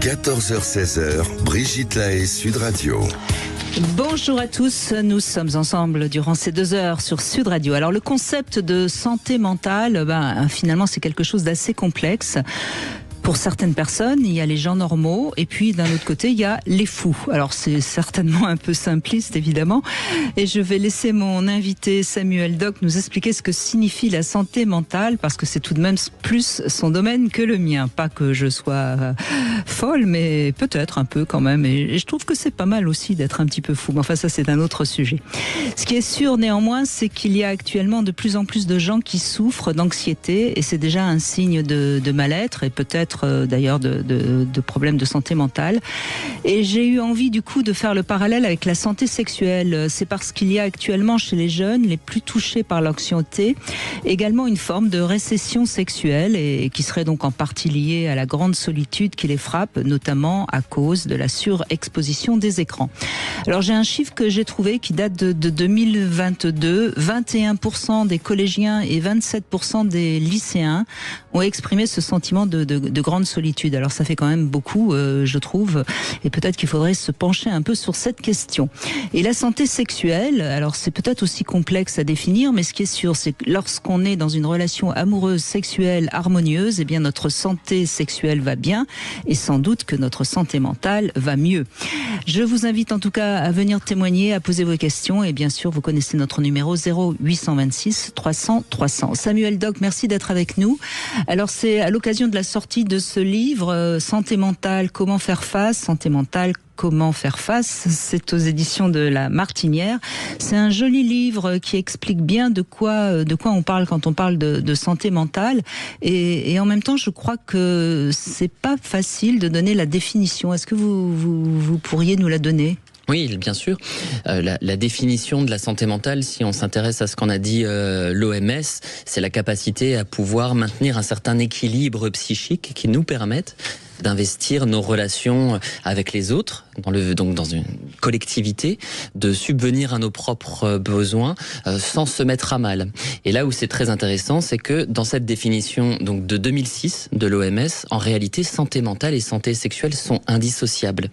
14h-16h, Brigitte Lahaie, Sud Radio. Bonjour à tous, nous sommes ensemble durant ces 2 heures sur Sud Radio. Alors le concept de santé mentale, finalement c'est quelque chose d'assez complexe. Pour certaines personnes, il y a les gens normaux et puis d'un autre côté, il y a les fous. Alors c'est certainement un peu simpliste évidemment et je vais laisser mon invité Samuel Doc nous expliquer ce que signifie la santé mentale parce que c'est tout de même plus son domaine que le mien. Pas que je sois folle mais peut-être un peu quand même et je trouve que c'est pas mal aussi d'être un petit peu fou. Mais enfin ça c'est un autre sujet. Ce qui est sûr néanmoins c'est qu'il y a actuellement de plus en plus de gens qui souffrent d'anxiété et c'est déjà un signe de mal-être et peut-être d'ailleurs de problèmes de santé mentale. Et j'ai eu envie du coup de faire le parallèle avec la santé sexuelle. C'est parce qu'il y a actuellement chez les jeunes les plus touchés par l'anxiété également une forme de récession sexuelle et qui serait donc en partie liée à la grande solitude qui les frappe, notamment à cause de la surexposition des écrans. Alors j'ai un chiffre que j'ai trouvé qui date de 2022. 21% des collégiens et 27% des lycéens ont exprimé ce sentiment de grande solitude. Alors ça fait quand même beaucoup, je trouve, et peut-être qu'il faudrait se pencher un peu sur cette question. Et la santé sexuelle, alors c'est peut-être aussi complexe à définir, mais ce qui est sûr, c'est que lorsqu'on est dans une relation amoureuse, sexuelle, harmonieuse, eh bien notre santé sexuelle va bien, et sans doute que notre santé mentale va mieux. Je vous invite en tout cas à venir témoigner, à poser vos questions, et bien sûr, vous connaissez notre numéro 0826 300 300. Samuel Doc, merci d'être avec nous. Alors c'est à l'occasion de la sortie de ce livre, Santé mentale, comment faire face, santé mentale, comment faire face, c'est aux éditions de La Martinière. C'est un joli livre qui explique bien de quoi on parle quand on parle de santé mentale. Et en même temps, je crois que c'est pas facile de donner la définition. Est-ce que vous pourriez nous la donner ? Oui, bien sûr. La définition de la santé mentale, si on s'intéresse à ce qu'en a dit l'OMS, c'est la capacité à pouvoir maintenir un certain équilibre psychique qui nous permette d'investir nos relations avec les autres, donc dans une collectivité, de subvenir à nos propres besoins sans se mettre à mal. Et là où c'est très intéressant, c'est que dans cette définition donc de 2006 de l'OMS, en réalité, santé mentale et santé sexuelle sont indissociables.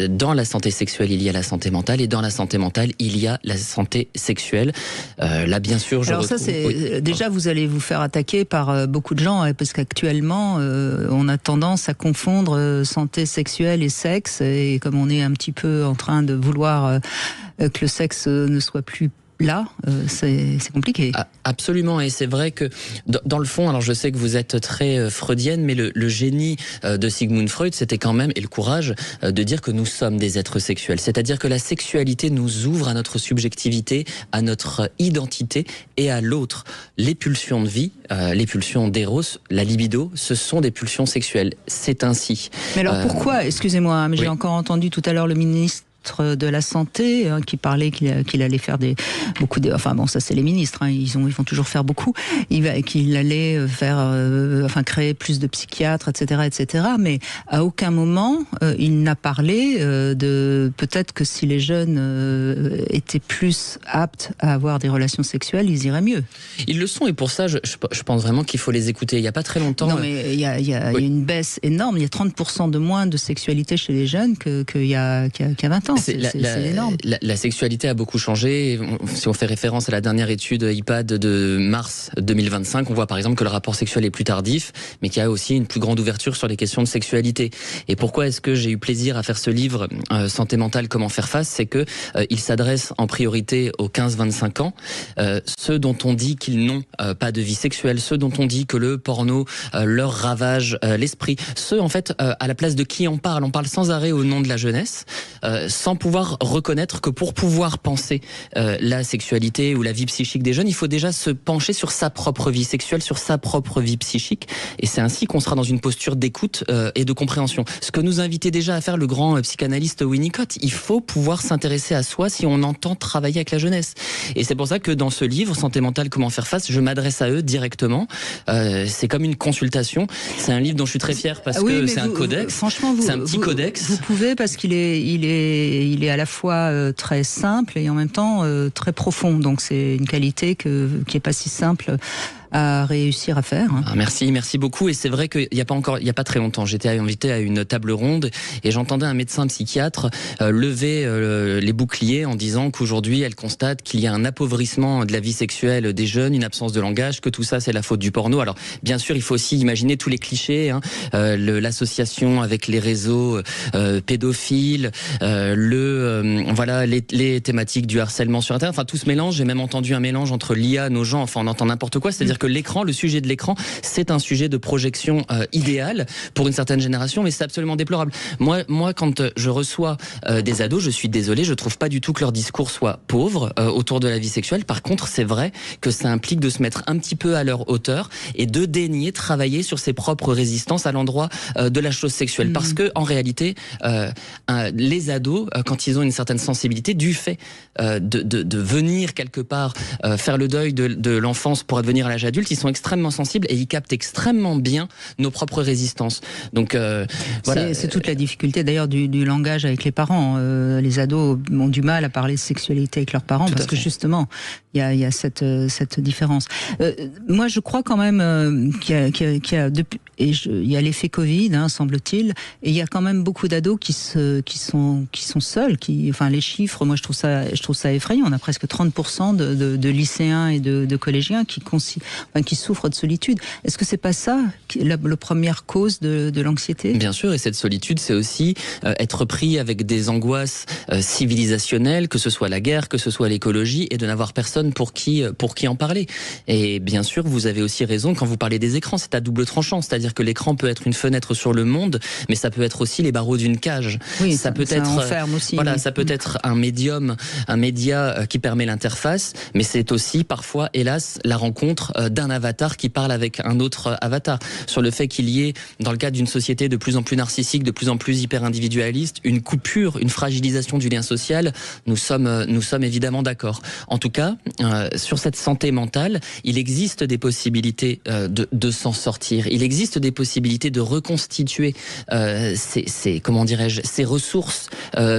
Dans la santé sexuelle, il y a la santé mentale, et dans la santé mentale, il y a la santé sexuelle. Là, bien sûr, Alors ça, c'est déjà, vous allez vous faire attaquer par beaucoup de gens, parce qu'actuellement, on a tendance à confondre santé sexuelle et sexe, et comme on est un petit peu en train de vouloir que le sexe ne soit plus là, c'est compliqué. Absolument, et c'est vrai que dans le fond, alors je sais que vous êtes très freudienne, mais le génie de Sigmund Freud, c'était quand même, et le courage, de dire que nous sommes des êtres sexuels. C'est-à-dire que la sexualité nous ouvre à notre subjectivité, à notre identité et à l'autre. Les pulsions de vie, les pulsions d'éros, la libido, ce sont des pulsions sexuelles. C'est ainsi. Mais alors pourquoi, excusez-moi, mais oui. J'ai encore entendu tout à l'heure le ministre de la Santé qui parlait qu'il allait faire enfin bon, ça c'est les ministres, ils vont toujours faire beaucoup, qu'il allait faire créer plus de psychiatres, etc., mais à aucun moment il n'a parlé de peut-être que si les jeunes étaient plus aptes à avoir des relations sexuelles, ils iraient mieux. Ils le sont, et pour ça je pense vraiment qu'il faut les écouter. Il n'y a pas très longtemps... Non, mais il y a une baisse énorme, il y a 30% de moins de sexualité chez les jeunes qu'il y a 20 ans. C'est énorme. La sexualité a beaucoup changé. Si on fait référence à la dernière étude IPAD de mars 2025, on voit par exemple que le rapport sexuel est plus tardif, mais qu'il y a aussi une plus grande ouverture sur les questions de sexualité. Et pourquoi est-ce que j'ai eu plaisir à faire ce livre, Santé mentale, comment faire face ? C'est que il s'adresse en priorité aux 15-25 ans, ceux dont on dit qu'ils n'ont pas de vie sexuelle, ceux dont on dit que le porno leur ravage l'esprit, ceux en fait à la place de qui on parle sans arrêt au nom de la jeunesse, sans pouvoir reconnaître que pour pouvoir penser la sexualité ou la vie psychique des jeunes, il faut déjà se pencher sur sa propre vie sexuelle, sur sa propre vie psychique, et c'est ainsi qu'on sera dans une posture d'écoute et de compréhension. Ce que nous invitait déjà à faire le grand psychanalyste Winnicott, il faut pouvoir s'intéresser à soi si on entend travailler avec la jeunesse. Et c'est pour ça que dans ce livre, Santé mentale, comment faire face, je m'adresse à eux directement. C'est comme une consultation. C'est un livre dont je suis très fier parce que c'est un codex. Franchement, c'est un petit codex. Vous pouvez, parce qu'il est à la fois très simple et en même temps très profond. Donc c'est une qualité qui est pas si simple à réussir à faire. Merci beaucoup. Et c'est vrai qu'il n'y a pas très longtemps, j'étais invité à une table ronde et j'entendais un médecin psychiatre lever les boucliers en disant qu'aujourd'hui elle constate qu'il y a un appauvrissement de la vie sexuelle des jeunes, une absence de langage, que tout ça c'est la faute du porno. Alors bien sûr, il faut aussi imaginer tous les clichés, l'association avec les réseaux pédophiles, les thématiques du harcèlement sur Internet. Enfin, tout ce mélange. J'ai même entendu un mélange entre l'IA, nos gens. Enfin, on entend n'importe quoi. C'est-à-dire que le sujet de l'écran, c'est un sujet de projection idéal pour une certaine génération, mais c'est absolument déplorable. Moi, quand je reçois des ados, je suis désolé, je trouve pas du tout que leur discours soit pauvre autour de la vie sexuelle. Par contre, c'est vrai que ça implique de se mettre un petit peu à leur hauteur et de daigner travailler sur ses propres résistances à l'endroit de la chose sexuelle. Parce que en réalité, les ados, quand ils ont une certaine sensibilité, du fait de venir quelque part faire le deuil de l'enfance pour advenir à l'âge adulte, ils sont extrêmement sensibles et ils captent extrêmement bien nos propres résistances. Donc voilà. C'est toute la difficulté d'ailleurs du langage avec les parents. Les ados ont du mal à parler de sexualité avec leurs parents parce que justement il y a cette différence. Moi je crois quand même qu'il y a l'effet Covid, semble-t-il, et il y a quand même beaucoup d'ados qui sont seuls. Les chiffres, moi je trouve ça effrayant. On a presque 30% de lycéens et de collégiens qui souffrent de solitude. Est-ce que c'est pas ça la première cause de l'anxiété ? Bien sûr, et cette solitude, c'est aussi être pris avec des angoisses civilisationnelles, que ce soit la guerre, que ce soit l'écologie, et de n'avoir personne pour qui en parler. Et bien sûr, vous avez aussi raison quand vous parlez des écrans, c'est à double tranchant, c'est-à-dire que l'écran peut être une fenêtre sur le monde, mais ça peut être aussi les barreaux d'une cage. Oui, ça peut être enferme aussi. Voilà, ça peut être un média qui permet l'interface, mais c'est aussi parfois, hélas, la rencontre d'un avatar qui parle avec un autre avatar. Sur le fait qu'il y ait, dans le cadre d'une société de plus en plus narcissique, de plus en plus hyper-individualiste, une coupure, une fragilisation du lien social, nous sommes évidemment d'accord. En tout cas, sur cette santé mentale, il existe des possibilités de s'en sortir. Il existe des possibilités de reconstituer ces ressources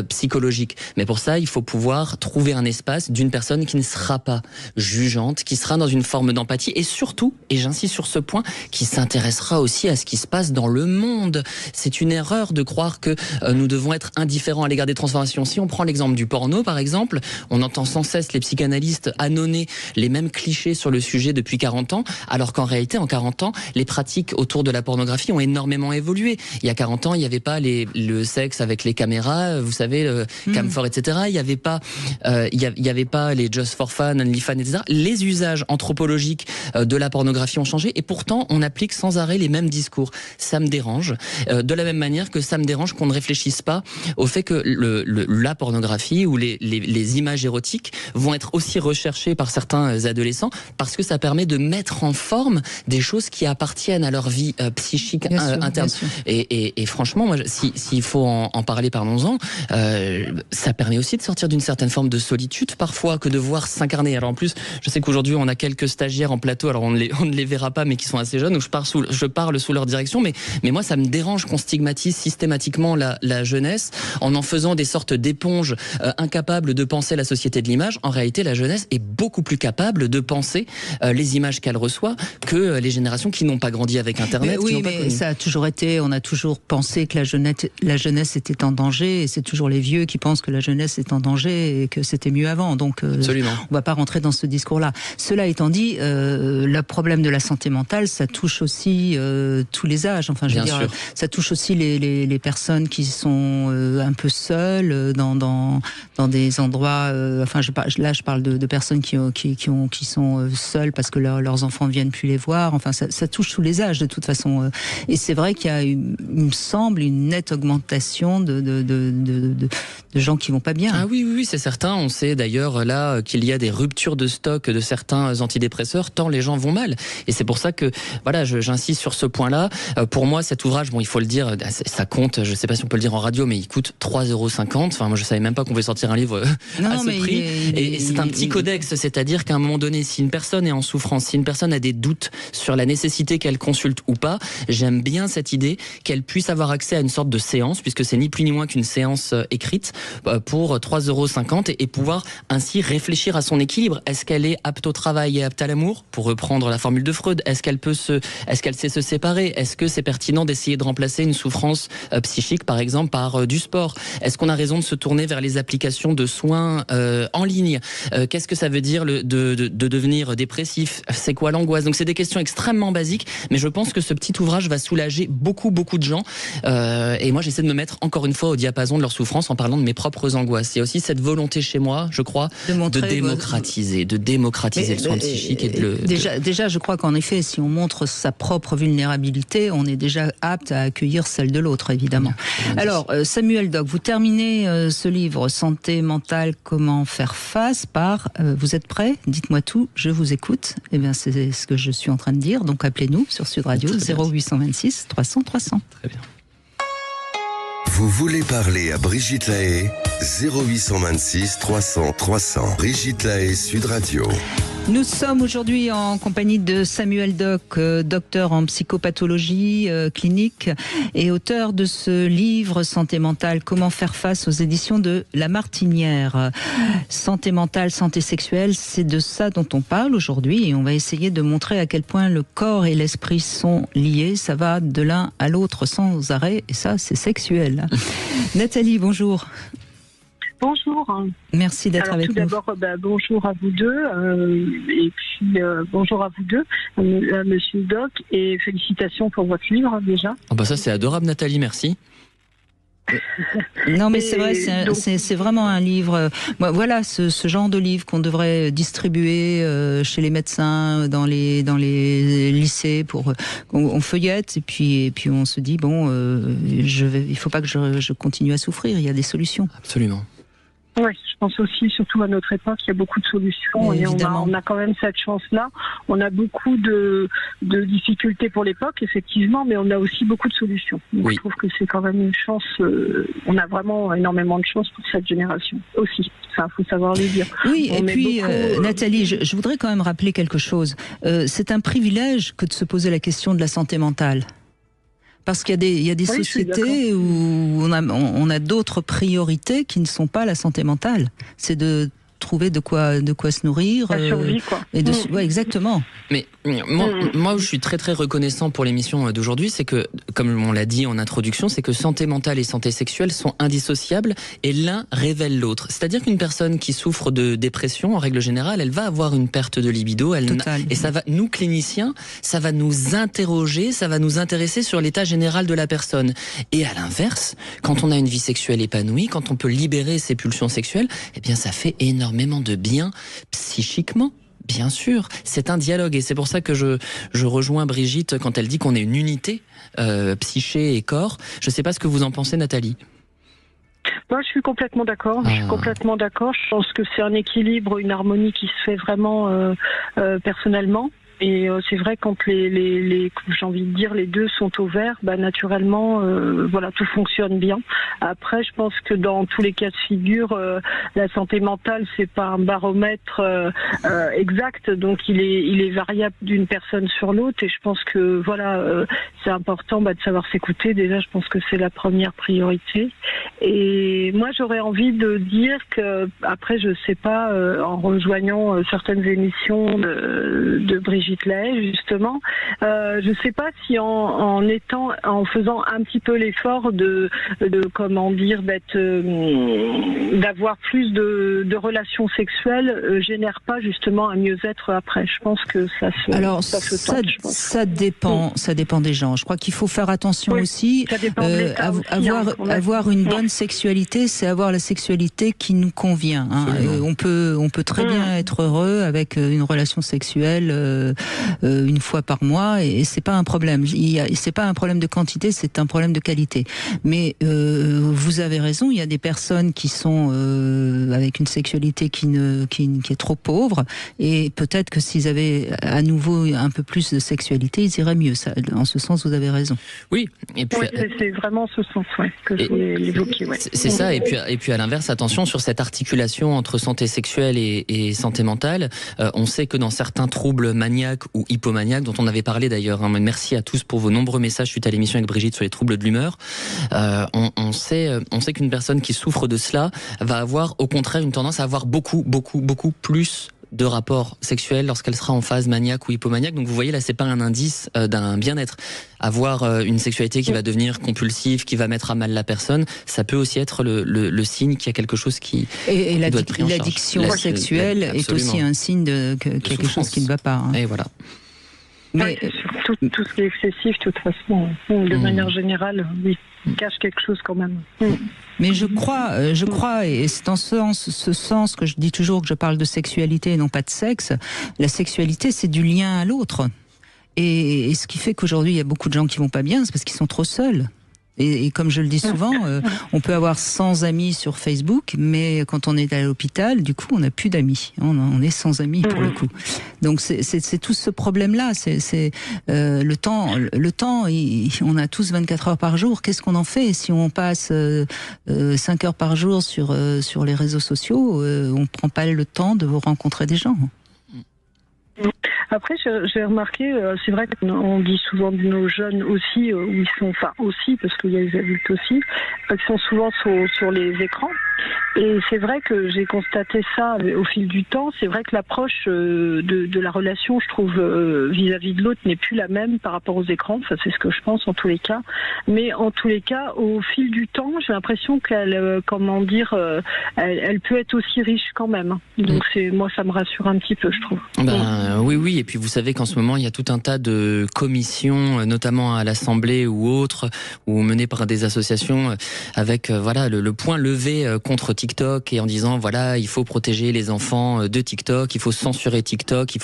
psychologiques. Mais pour ça, il faut pouvoir trouver un espace d'une personne qui ne sera pas jugeante, qui sera dans une forme d'empathie et surtout, et j'insiste sur ce point, qui s'intéressera aussi à ce qui se passe dans le monde. C'est une erreur de croire que nous devons être indifférents à l'égard des transformations. Si on prend l'exemple du porno, par exemple, on entend sans cesse les psychanalystes annoncer les mêmes clichés sur le sujet depuis 40 ans, alors qu'en réalité, en 40 ans, les pratiques autour de la pornographie ont énormément évolué. Il y a 40 ans, il n'y avait pas le sexe avec les caméras, vous savez, le Camphor, etc. Il n'y avait pas les Just for Fun, OnlyFans, etc. Les usages anthropologiques de la pornographie ont changé et pourtant, on applique sans arrêt les mêmes discours. Ça me dérange. De la même manière que ça me dérange qu'on ne réfléchisse pas au fait que la pornographie ou les images érotiques vont être aussi recherchées par certains adolescents parce que ça permet de mettre en forme des choses qui appartiennent à leur vie psychique interne. Et franchement, moi, s'il faut en parler, parlons-en. Ça permet aussi de sortir d'une certaine forme de solitude parfois que de voir s'incarner. Alors en plus, je sais qu'aujourd'hui on a quelques stagiaires en plateau, alors on ne les verra pas mais qui sont assez jeunes, donc je parle sous leur direction, mais moi ça me dérange qu'on stigmatise systématiquement la jeunesse en faisant des sortes d'éponges incapables de penser la société de l'image. En réalité, la jeunesse est beaucoup plus capable de penser les images qu'elle reçoit que les générations qui n'ont pas grandi avec Internet. Mais ça a toujours été, on a toujours pensé que la jeunesse était en danger, et c'est toujours les vieux qui pensent que la jeunesse est en danger et que c'était mieux avant. Donc, absolument. On va pas rentrer dans ce discours-là. Cela étant dit, le problème de la santé mentale, ça touche aussi tous les âges. Enfin, je veux dire, ça touche aussi les personnes qui sont un peu seules dans des endroits. Je parle de personnes qui sont seules parce que leurs enfants ne viennent plus les voir. Enfin, ça touche tous les âges de toute façon. Et c'est vrai qu'il y a, il me semble, une nette augmentation de gens qui vont pas bien. Ah oui, c'est certain. On sait d'ailleurs là qu'il y a des ruptures de stock de certains antidépresseurs tant les gens vont mal. Et c'est pour ça que voilà, j'insiste sur ce point-là. Pour moi, cet ouvrage, bon, il faut le dire, ça compte. Je sais pas si on peut le dire en radio, mais il coûte 3,50 €. Enfin, moi, je savais même pas qu'on pouvait sortir un livre à ce prix. Et c'est un petit codex, c'est-à-dire qu'à un moment donné, si une personne est en souffrance, si une personne a des doutes sur la nécessité qu'elle consulte ou pas, j'aime bien cette idée qu'elle puisse avoir accès à une sorte de séance, puisque c'est ni plus ni moins qu'une séance écrite, pour 3,50 € et pouvoir ainsi réfléchir à son équilibre. Est-ce qu'elle est apte au travail et apte à l'amour, pour reprendre la formule de Freud? Est-ce qu'elle sait se séparer? Est-ce que c'est pertinent d'essayer de remplacer une souffrance psychique, par exemple, par du sport? Est-ce qu'on a raison de se tourner vers les applications de soins en ligne? Qu'est-ce que ça veut dire de devenir dépressif? C'est quoi l'angoisse? Donc c'est des questions extrêmement basiques, mais je pense que ce petit ouvrage va soulager beaucoup de gens. Et moi, j'essaie de me mettre encore une fois au diapason de leur souffrance en parlant de mes propres angoisses. Il y a aussi cette volonté chez moi, je crois, de démocratiser le soin psychique et de le... Déjà, je crois qu'en effet, si on montre sa propre vulnérabilité, on est déjà apte à accueillir celle de l'autre, évidemment. Alors, Samuel Doc, vous terminez ce livre Santé mentale, comment faire face par vous êtes prêts? Dites-moi tout, je vous écoute. Eh bien, c'est ce que je suis en train de dire. Donc, appelez-nous sur Sud Radio 0826 300 300. Très bien. Vous voulez parler à Brigitte Lahaie? 0826 300 300. Brigitte Lahaie, Sud Radio. Nous sommes aujourd'hui en compagnie de Samuel Doc, docteur en psychopathologie clinique et auteur de ce livre Santé mentale, comment faire face, aux éditions de La Martinière. Santé mentale, santé sexuelle, c'est de ça dont on parle aujourd'hui et on va essayer de montrer à quel point le corps et l'esprit sont liés. Ça va de l'un à l'autre sans arrêt et ça, c'est sexuel. Nathalie, bonjour. Bonjour. Merci d'être avec nous. Tout d'abord, bonjour à vous deux, et puis bonjour à vous deux, à Monsieur Doc, et félicitations pour votre livre déjà. Ça c'est adorable, Nathalie, merci. Non mais c'est vrai, c'est vraiment un livre. Voilà ce genre de livre qu'on devrait distribuer chez les médecins, dans les lycées, pour on feuillette et puis on se dit il faut pas que je continue à souffrir. Il y a des solutions. Absolument. Oui, je pense aussi, surtout à notre époque, il y a beaucoup de solutions et on a quand même cette chance-là. On a beaucoup de difficultés pour l'époque, effectivement, mais on a aussi beaucoup de solutions. Donc, oui. Je trouve que c'est quand même une chance. On a vraiment énormément de chance pour cette génération aussi. Ça, faut savoir le dire. Oui, et puis Nathalie, je voudrais quand même rappeler quelque chose. C'est un privilège que de se poser la question de la santé mentale. Parce qu'il y a des sociétés où on a d'autres priorités qui ne sont pas la santé mentale. C'est de trouver de quoi se nourrir. La survie, quoi. Ouais, exactement. Mais moi, je suis très très reconnaissant pour l'émission d'aujourd'hui, c'est que, comme on l'a dit en introduction, c'est que santé mentale et santé sexuelle sont indissociables et l'un révèle l'autre. C'est-à-dire qu'une personne qui souffre de dépression, en règle générale, elle va avoir une perte de libido. Et ça va, nous cliniciens, ça va nous interroger, ça va nous intéresser sur l'état général de la personne. Et à l'inverse, quand on a une vie sexuelle épanouie, quand on peut libérer ses pulsions sexuelles, eh bien ça fait énormément de bien psychiquement. Bien sûr, c'est un dialogue et c'est pour ça que je rejoins Brigitte quand elle dit qu'on est une unité, psyché et corps. Je ne sais pas ce que vous en pensez, Nathalie. Moi, je suis complètement d'accord. Je suis complètement d'accord. Je pense que c'est un équilibre, une harmonie qui se fait vraiment personnellement. Et c'est vrai quand j'ai envie de dire, les deux sont au vert, naturellement, tout fonctionne bien. Après, je pense que dans tous les cas de figure, la santé mentale, c'est pas un baromètre exact, donc il est variable d'une personne sur l'autre. Et je pense que c'est important de savoir s'écouter. Déjà, je pense que c'est la première priorité. Et moi, j'aurais envie de dire que, après, je sais pas, en rejoignant certaines émissions de Brigitte Lahaie, justement, je sais pas si en faisant un petit peu l'effort d'avoir plus de relations sexuelles, génère pas justement un mieux-être après. Je pense que ça se ça dépend des gens. Je crois qu'il faut faire attention aussi. Avoir une bonne sexualité, c'est avoir la sexualité qui nous convient. On peut très bien être heureux avec une relation sexuelle une fois par mois et c'est pas un problème. C'est pas un problème de quantité, c'est un problème de qualité. Mais vous avez raison, il y a des personnes qui sont avec une sexualité qui est trop pauvre et peut-être que s'ils avaient à nouveau un peu plus de sexualité, ils iraient mieux. Ça, en ce sens, vous avez raison. Oui, et puis c'est vraiment ce sens que je voulais l'évoquer. Ouais. C'est ça. Et puis à l'inverse, attention sur cette articulation entre santé sexuelle et santé mentale. On sait que dans certains troubles maniaques maniaque ou hypomaniaque, dont on avait parlé d'ailleurs. Merci à tous pour vos nombreux messages suite à l'émission avec Brigitte sur les troubles de l'humeur. On sait qu'une personne qui souffre de cela va avoir au contraire une tendance à avoir beaucoup plus de rapports sexuels lorsqu'elle sera en phase maniaque ou hypomaniaque. Donc vous voyez là, c'est pas un indice d'un bien-être. Avoir une sexualité qui va devenir compulsive, qui va mettre à mal la personne, ça peut aussi être le signe qu'il y a quelque chose qui doit être pris en charge. L'addiction sexuelle est aussi un signe qu'il y a quelque chose qui ne va pas. Et voilà. Mais tout ce qui est excessif, de toute façon, de manière générale, oui, cache quelque chose quand même. Mais je crois, et c'est dans ce sens que je dis toujours que je parle de sexualité et non pas de sexe. La sexualité, c'est du lien à l'autre. Et ce qui fait qu'aujourd'hui, il y a beaucoup de gens qui vont pas bien, c'est parce qu'ils sont trop seuls. Et comme je le dis souvent, on peut avoir 100 amis sur Facebook, mais quand on est à l'hôpital, du coup, on n'a plus d'amis. On est sans amis pour le coup. Donc c'est tout ce problème-là. C'est le temps. On a tous 24 heures par jour. Qu'est-ce qu'on en fait si on passe 5 heures par jour sur les réseaux sociaux? On prend pas le temps de rencontrer des gens. Après, j'ai remarqué, c'est vrai qu'on dit souvent de nos jeunes aussi, où ils sont, enfin aussi, parce qu'il y a les adultes aussi, qui sont souvent sur les écrans. Et c'est vrai que j'ai constaté ça au fil du temps. C'est vrai que l'approche de la relation, je trouve, vis-à-vis de l'autre n'est plus la même par rapport aux écrans. Ça, c'est ce que je pense en tous les cas. Mais en tous les cas, au fil du temps, j'ai l'impression qu'elle, elle peut être aussi riche quand même. Donc moi, ça me rassure un petit peu, je trouve. Oui. Et puis vous savez qu'en ce moment, il y a tout un tas de commissions, notamment à l'Assemblée ou autres, ou menées par des associations, avec le point levé contre TikTok et en disant il faut protéger les enfants de TikTok, il faut censurer TikTok,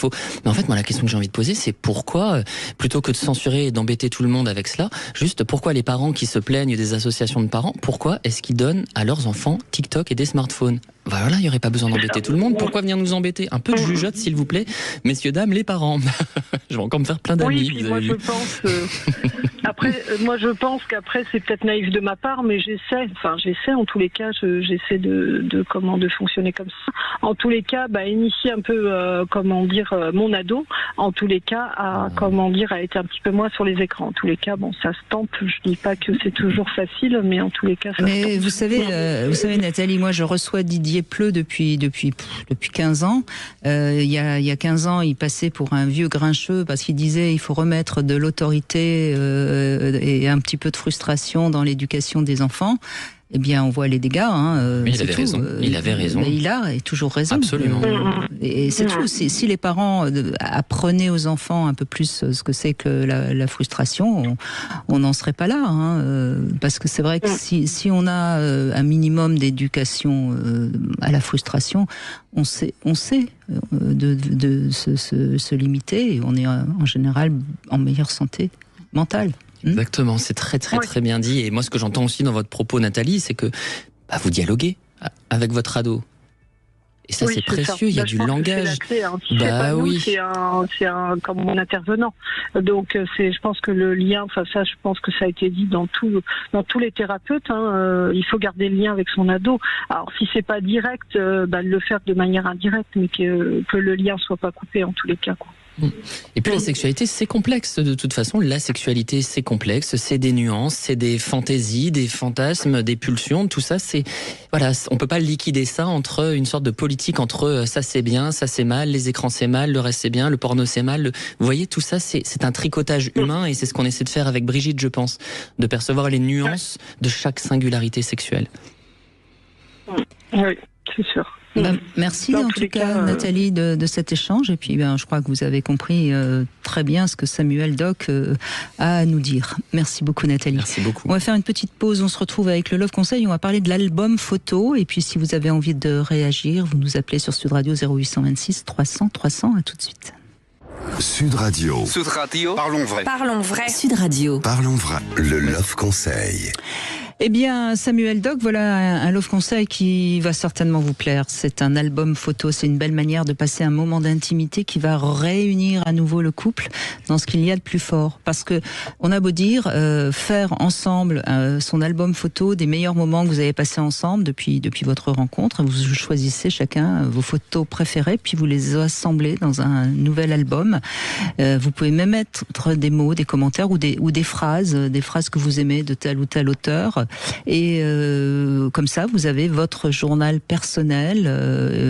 Mais en fait, moi, la question que j'ai envie de poser, c'est pourquoi, plutôt que de censurer et d'embêter tout le monde avec cela, juste pourquoi les parents qui se plaignent des associations de parents, pourquoi est-ce qu'ils donnent à leurs enfants TikTok et des smartphones? Il n'y aurait pas besoin d'embêter tout le monde. Pourquoi venir nous embêter? Un peu de jugeote, s'il vous plaît, messieurs, dames, les parents. Je vais encore me faire plein d'amis. Oui, puis moi, je pense qu'après, c'est peut-être naïf de ma part, mais j'essaie en tous les cas, j'essaie de fonctionner comme ça. En tous les cas, initier un peu, mon ado, en tous les cas, à être un petit peu moins sur les écrans. En tous les cas, ça se tente. Je dis pas que c'est toujours facile, mais en tous les cas, ça se tente. Vous savez, Nathalie, moi, je reçois Didier Pleu depuis 15 ans. Il y a 15 ans, il passait pour un vieux grincheux parce qu'il disait il faut remettre de l'autorité et un petit peu de frustration dans l'éducation des enfants. Eh bien, on voit les dégâts. Oui, il avait raison. Il avait raison. Mais il a toujours raison. Absolument. Et c'est tout. Si les parents apprenaient aux enfants un peu plus ce que c'est que la frustration, on n'en serait pas là. Parce que c'est vrai que si on a un minimum d'éducation à la frustration, on sait de se limiter et on est en général en meilleure santé mentale. Exactement, c'est très bien dit. Et moi, ce que j'entends aussi dans votre propos, Nathalie, c'est que vous dialoguez avec votre ado. Et ça, c'est précieux, il y a du langage. C'est la clé, c'est comme mon intervenant. Donc, je pense que le lien, je pense que ça a été dit dans tous les thérapeutes, il faut garder le lien avec son ado. Alors, si c'est pas direct, le faire de manière indirecte, mais que le lien soit pas coupé en tous les cas, quoi. Et puis la sexualité, c'est complexe. De toute façon, la sexualité, c'est complexe. C'est des nuances, c'est des fantaisies, des fantasmes, des pulsions. Tout ça, on peut pas liquider ça entre une sorte de politique entre ça c'est bien, ça c'est mal, les écrans c'est mal, le reste c'est bien, le porno c'est mal. Vous voyez, tout ça, c'est un tricotage humain et c'est ce qu'on essaie de faire avec Brigitte, je pense, de percevoir les nuances de chaque singularité sexuelle. Oui, c'est sûr. Merci en tout cas, Nathalie, de cet échange. Et puis, je crois que vous avez compris très bien ce que Samuel Doc a à nous dire. Merci beaucoup, Nathalie. Merci beaucoup. On va faire une petite pause. On se retrouve avec le Love Conseil. On va parler de l'album photo. Et puis, si vous avez envie de réagir, vous nous appelez sur Sud Radio 0826 300 300. À tout de suite. Sud Radio. Sud Radio. Parlons vrai. Parlons vrai. Sud Radio. Parlons vrai. Le Love Conseil. Eh bien, Samuel Doc, voilà un love conseil qui va certainement vous plaire. C'est un album photo, c'est une belle manière de passer un moment d'intimité qui va réunir à nouveau le couple dans ce qu'il y a de plus fort. Parce que on a beau dire, faire ensemble son album photo des meilleurs moments que vous avez passés ensemble depuis votre rencontre. Vous choisissez chacun vos photos préférées, puis vous les assemblez dans un nouvel album. Vous pouvez même mettre des mots, des commentaires ou des phrases que vous aimez de tel ou tel auteur. Et comme ça, vous avez votre journal personnel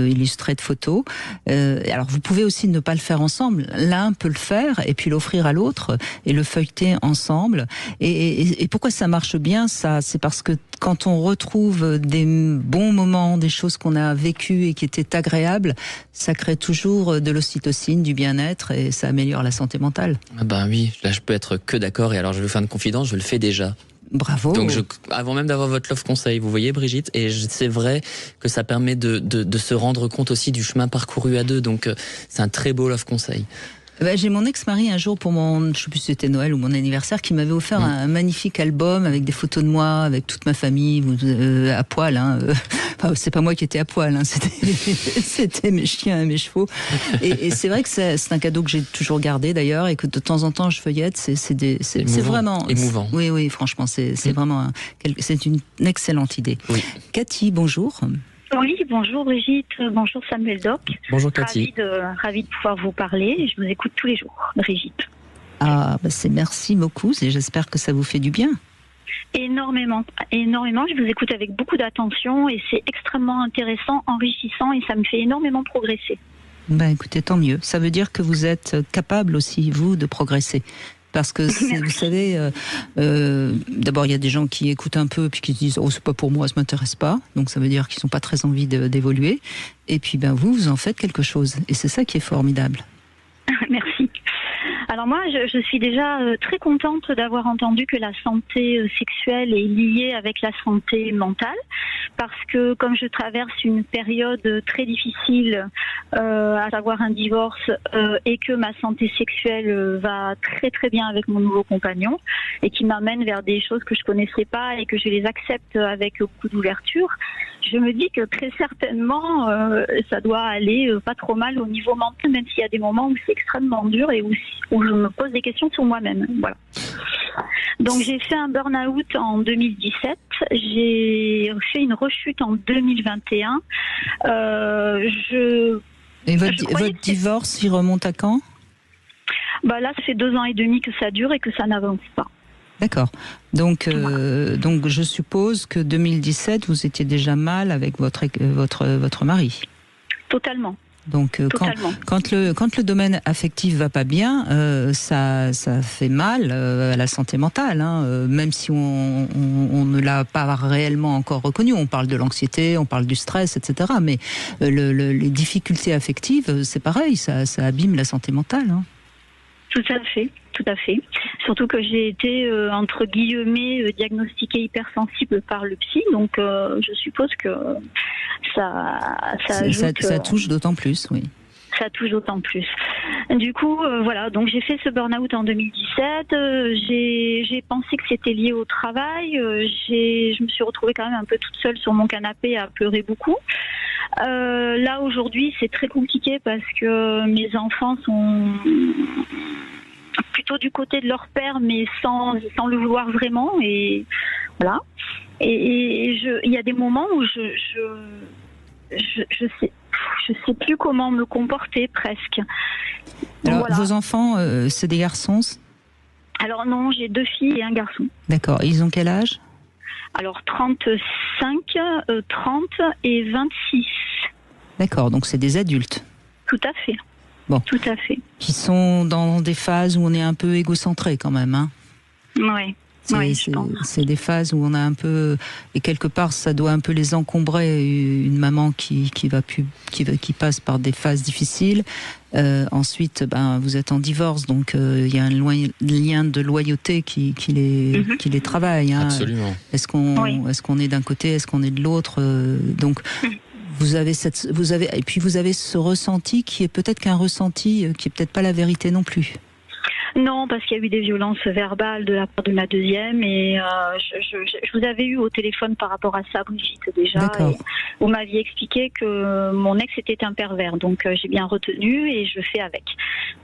illustré de photos. Alors, vous pouvez aussi ne pas le faire ensemble. L'un peut le faire et puis l'offrir à l'autre et le feuilleter ensemble. Et pourquoi ça marche bien, ça? C'est parce que quand on retrouve des bons moments, des choses qu'on a vécues et qui étaient agréables, ça crée toujours de l'ocytocine, du bien-être et ça améliore la santé mentale. Ah ben oui, là je peux être que d'accord. Et alors je vais vous faire une confidence, je le fais déjà. Bravo. Donc avant même d'avoir votre love conseil, vous voyez Brigitte, et c'est vrai que ça permet de se rendre compte aussi du chemin parcouru à deux. Donc c'est un très beau love conseil. J'ai mon ex-mari un jour pour je sais plus si c'était Noël ou mon anniversaire, qui m'avait offert un magnifique album avec des photos de moi, avec toute ma famille, à poil. Enfin, c'est pas moi qui étais à poil, c'était mes chiens et mes chevaux. Et c'est vrai que c'est un cadeau que j'ai toujours gardé d'ailleurs, et que de temps en temps je feuillette. C'est vraiment émouvant. Oui, franchement, c'est vraiment c'est une excellente idée. Oui. Cathy, bonjour. Oui, bonjour Brigitte, bonjour Samuel Doc. Bonjour Cathy. Ravie de pouvoir vous parler. Je vous écoute tous les jours, Brigitte. Merci beaucoup, j'espère que ça vous fait du bien. Énormément. Je vous écoute avec beaucoup d'attention et c'est extrêmement intéressant, enrichissant et ça me fait énormément progresser. Écoutez, tant mieux. Ça veut dire que vous êtes capable aussi, vous, de progresser. Parce que, vous savez, d'abord, il y a des gens qui écoutent un peu puis qui se disent « Oh, c'est pas pour moi, ça m'intéresse pas ». Donc, ça veut dire qu'ils n'ont pas très envie d'évoluer. Et puis, vous en faites quelque chose. Et c'est ça qui est formidable. Merci. Alors moi, je suis déjà très contente d'avoir entendu que la santé sexuelle est liée avec la santé mentale, parce que comme je traverse une période très difficile, à savoir un divorce, et que ma santé sexuelle va très très bien avec mon nouveau compagnon, et qui m'amène vers des choses que je connaissais pas et que je les accepte avec beaucoup d'ouverture, je me dis que très certainement ça doit aller pas trop mal au niveau mental, même s'il y a des moments où c'est extrêmement dur et où je me pose des questions sur moi-même. Voilà. Donc j'ai fait un burn-out en 2017, j'ai fait une rechute en 2021. Et votre divorce, il remonte à quand? Là, ça fait 2 ans et demi que ça dure et que ça n'avance pas. D'accord. Donc je suppose que 2017, vous étiez déjà mal avec votre mari. Totalement. Donc quand le domaine affectif va pas bien, ça fait mal à la santé mentale, même si on ne l'a pas réellement encore reconnu. On parle de l'anxiété, on parle du stress, etc. Mais les difficultés affectives, c'est pareil, ça abîme la santé mentale. Tout à fait. Surtout que j'ai été, entre guillemets, diagnostiquée hypersensible par le psy, donc je suppose que ça touche d'autant plus, oui. Ça touche d'autant plus. Du coup, voilà, donc j'ai fait ce burn-out en 2017, j'ai pensé que c'était lié au travail, je me suis retrouvée quand même un peu toute seule sur mon canapé à pleurer beaucoup. Là, aujourd'hui, c'est très compliqué parce que mes enfants sont plutôt du côté de leur père, mais sans le vouloir vraiment, et voilà. Et il y a des moments où je sais plus comment me comporter presque. Alors, voilà. Vos enfants, c'est des garçons? Alors non, j'ai 2 filles et un garçon. D'accord. Ils ont quel âge? Alors 35, 30 et 26. D'accord, donc c'est des adultes. Tout à fait. Bon. Tout à fait. Qui sont dans des phases où on est un peu égocentré quand même, Oui. Je pense. C'est des phases où on a un peu, et quelque part ça doit un peu les encombrer, une maman qui passe par des phases difficiles. Ensuite, vous êtes en divorce, donc il y a un lien de loyauté qui les travaille. Absolument. Est-ce qu'on est d'un côté, est-ce qu'on est de l'autre, donc. Vous avez ce ressenti qui est peut-être qu'un ressenti qui est peut-être pas la vérité non plus. Non, parce qu'il y a eu des violences verbales de la part de ma deuxième et je vous avais eu au téléphone par rapport à ça, Brigitte, déjà. D'accord. Et vous m'aviez expliqué que mon ex était un pervers, donc j'ai bien retenu et je fais avec.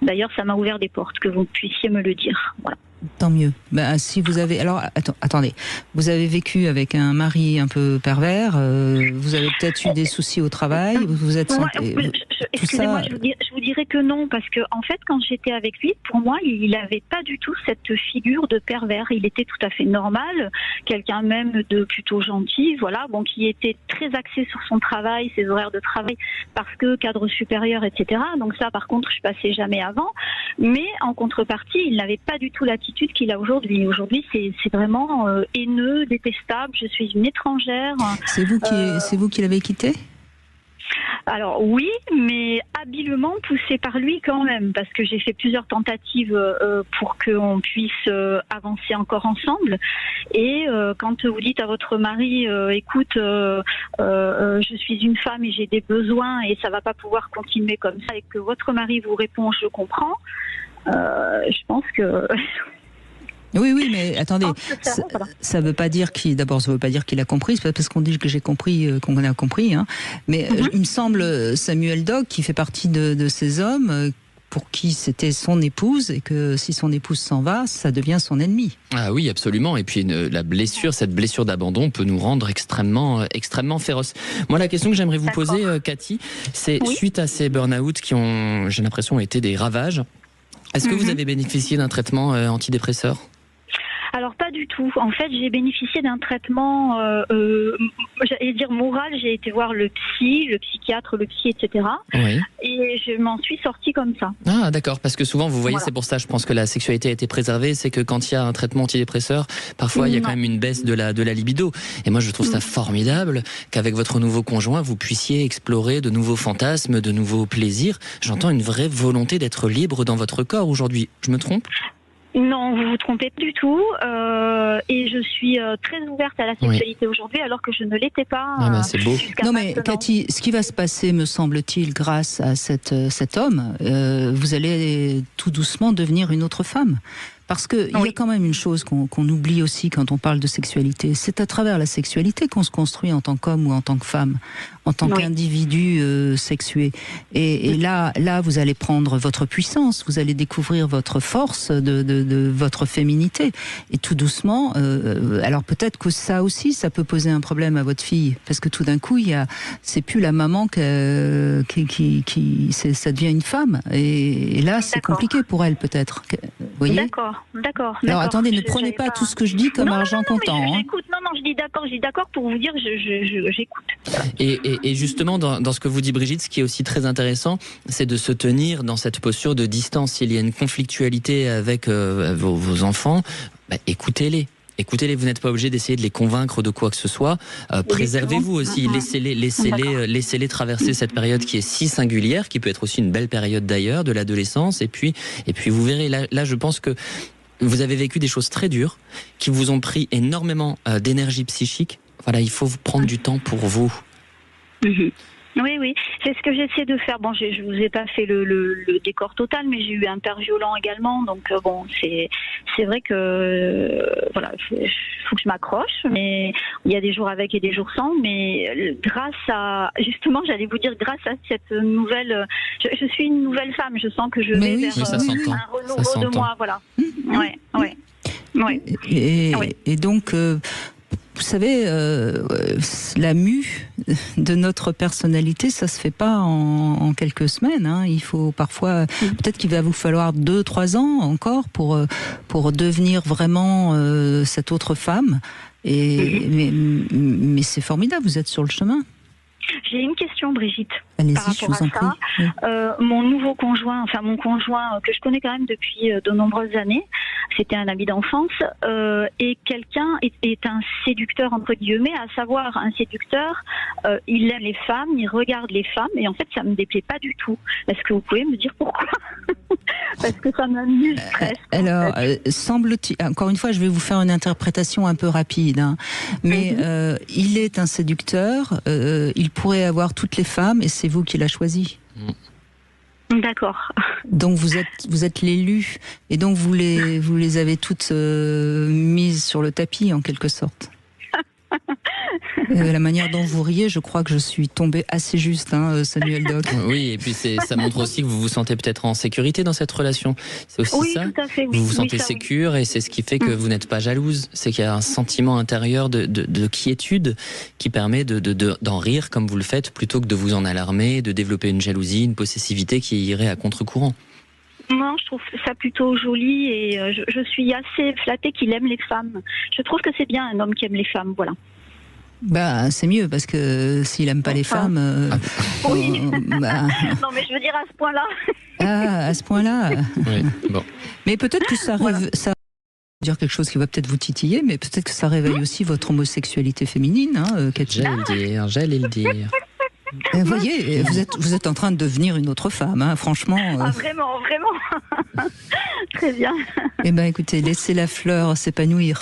D'ailleurs, ça m'a ouvert des portes, que vous puissiez me le dire. Voilà. Tant mieux. Ben, si vous avez, alors attendez, vous avez vécu avec un mari un peu pervers, vous avez peut-être eu des soucis au travail, vous êtes santé. Excusez-moi, je vous dirais que non, parce que en fait, quand j'étais avec lui, pour moi, il n'avait pas du tout cette figure de pervers. Il était tout à fait normal, quelqu'un même de plutôt gentil, voilà, bon, qui était très axé sur son travail, ses horaires de travail, parce que cadre supérieur, etc. Donc ça, par contre, je passais jamais avant. Mais en contrepartie, il n'avait pas du tout l'attitude qu'il a aujourd'hui. Aujourd'hui, c'est vraiment haineux, détestable. Je suis une étrangère. C'est vous qui l'avez quitté ? Alors oui, mais habilement poussé par lui quand même, parce que j'ai fait plusieurs tentatives pour qu'on puisse avancer encore ensemble. Et quand vous dites à votre mari, écoute, je suis une femme et j'ai des besoins et ça va pas pouvoir continuer comme ça, et que votre mari vous répond, je comprends, je pense que... Oui, mais attendez, ça veut pas dire qu'il a compris, c'est pas parce qu'on dit que j'ai compris qu'on a compris, hein. Mais il me semble, Samuel Dock, qui fait partie de ces hommes pour qui c'était son épouse, et que si son épouse s'en va, ça devient son ennemi. Ah oui, absolument. Et puis cette blessure d'abandon peut nous rendre extrêmement féroces. Moi, la question que j'aimerais vous poser, Cathy, c'est suite à ces burn-out qui ont, j'ai l'impression, été des ravages, est-ce que vous avez bénéficié d'un traitement antidépresseur ? Alors pas du tout. En fait, j'ai bénéficié d'un traitement, j'allais dire moral. J'ai été voir le psychiatre, le psy, etc. Oui. Et je m'en suis sortie comme ça. Ah d'accord, parce que souvent, vous voyez, c'est pour ça, je pense que la sexualité a été préservée, c'est que quand il y a un traitement antidépresseur, parfois il y a quand même une baisse de la libido. Et moi, je trouve ça formidable qu'avec votre nouveau conjoint, vous puissiez explorer de nouveaux fantasmes, de nouveaux plaisirs. J'entends une vraie volonté d'être libre dans votre corps aujourd'hui. Je me trompe ? Non, vous vous trompez du tout. Et je suis très ouverte à la sexualité aujourd'hui, alors que je ne l'étais pas. C'est beau. Non mais Cathy, ce qui va se passer, me semble-t-il, grâce à cet homme, vous allez tout doucement devenir une autre femme. Parce qu'il y a quand même une chose qu'on oublie aussi quand on parle de sexualité. C'est à travers la sexualité qu'on se construit en tant qu'homme ou en tant que femme, en tant qu'individu sexué. Et là, vous allez prendre votre puissance, vous allez découvrir votre force de votre féminité. Et tout doucement, alors peut-être que ça aussi, ça peut poser un problème à votre fille. Parce que tout d'un coup, c'est plus la maman ça devient une femme. Et là, c'est compliqué pour elle peut-être. Vous voyez ? D'accord. Alors attendez, ne prenez pas tout ce que je dis comme argent comptant. J'écoute. Non, je dis d'accord pour vous dire, j'écoute. Et justement, dans ce que vous dit Brigitte, ce qui est aussi très intéressant, c'est de se tenir dans cette posture de distance. S'il y a une conflictualité avec vos enfants, écoutez-les. Écoutez-les, vous n'êtes pas obligé d'essayer de les convaincre de quoi que ce soit. Préservez-vous aussi, laissez-les traverser cette période qui est si singulière, qui peut être aussi une belle période d'ailleurs, de l'adolescence. Et puis vous verrez, là je pense que vous avez vécu des choses très dures, qui vous ont pris énormément d'énergie psychique. Voilà, il faut prendre du temps pour vous. Oui, c'est ce que j'essaie de faire. Bon, je vous ai pas fait le décor total, mais j'ai eu un père violent également, donc c'est vrai que voilà, faut que je m'accroche, mais il y a des jours avec et des jours sans, mais grâce à, justement, j'allais vous dire, grâce à cette nouvelle, je suis une nouvelle femme, je sens que je vais vers un renouveau de moi, voilà. Et donc vous savez, la mue de notre personnalité, ça se fait pas en quelques semaines. Hein. Il faut parfois, peut-être qu'il va vous falloir 2-3 ans encore pour devenir vraiment cette autre femme. Mais c'est formidable, vous êtes sur le chemin. J'ai une question, Brigitte. Allez-y, je vous en prie. Mon nouveau conjoint, mon conjoint que je connais quand même depuis de nombreuses années, c'était un ami d'enfance, et quelqu'un est un séducteur entre guillemets, à savoir un séducteur, il aime les femmes, il regarde les femmes, et en fait ça me déplaît pas du tout. Est-ce que vous pouvez me dire pourquoi? Parce que ça m'amuse presque. Alors, semble-t-il, encore une fois, je vais vous faire une interprétation un peu rapide, hein, mais il est un séducteur, il pourrait avoir toutes les femmes, et c'est vous qui l'a choisi. D'accord. Donc vous êtes l'élu et donc vous les avez toutes mises sur le tapis en quelque sorte. La manière dont vous riez, je crois que je suis tombée assez juste, Samuel Doc. Oui, et puis ça montre aussi que vous vous sentez peut-être en sécurité dans cette relation. C'est aussi Oui, ça. tout à fait. Oui. Vous vous sentez Oui, ça, sécure et c'est ce qui fait que vous n'êtes pas jalouse. C'est qu'il y a un sentiment intérieur de quiétude qui permet d'en rire comme vous le faites plutôt que de vous en alarmer, de développer une jalousie, une possessivité qui irait à contre-courant. Non, je trouve ça plutôt joli et je suis assez flattée qu'il aime les femmes. Je trouve que c'est bien un homme qui aime les femmes, voilà. Bah, c'est mieux parce que s'il aime pas les femmes. Oui. Non, mais je veux dire à ce point-là. Ah, à ce point-là. Oui, bon. Mais peut-être que ça dire quelque chose qui va peut-être vous titiller, mais peut-être que ça réveille aussi votre homosexualité féminine, Cathy. J'allais le dire. Vous voyez, vous êtes en train de devenir une autre femme, franchement. Ah, vraiment. Très bien. Eh ben, écoutez, laissez la fleur s'épanouir.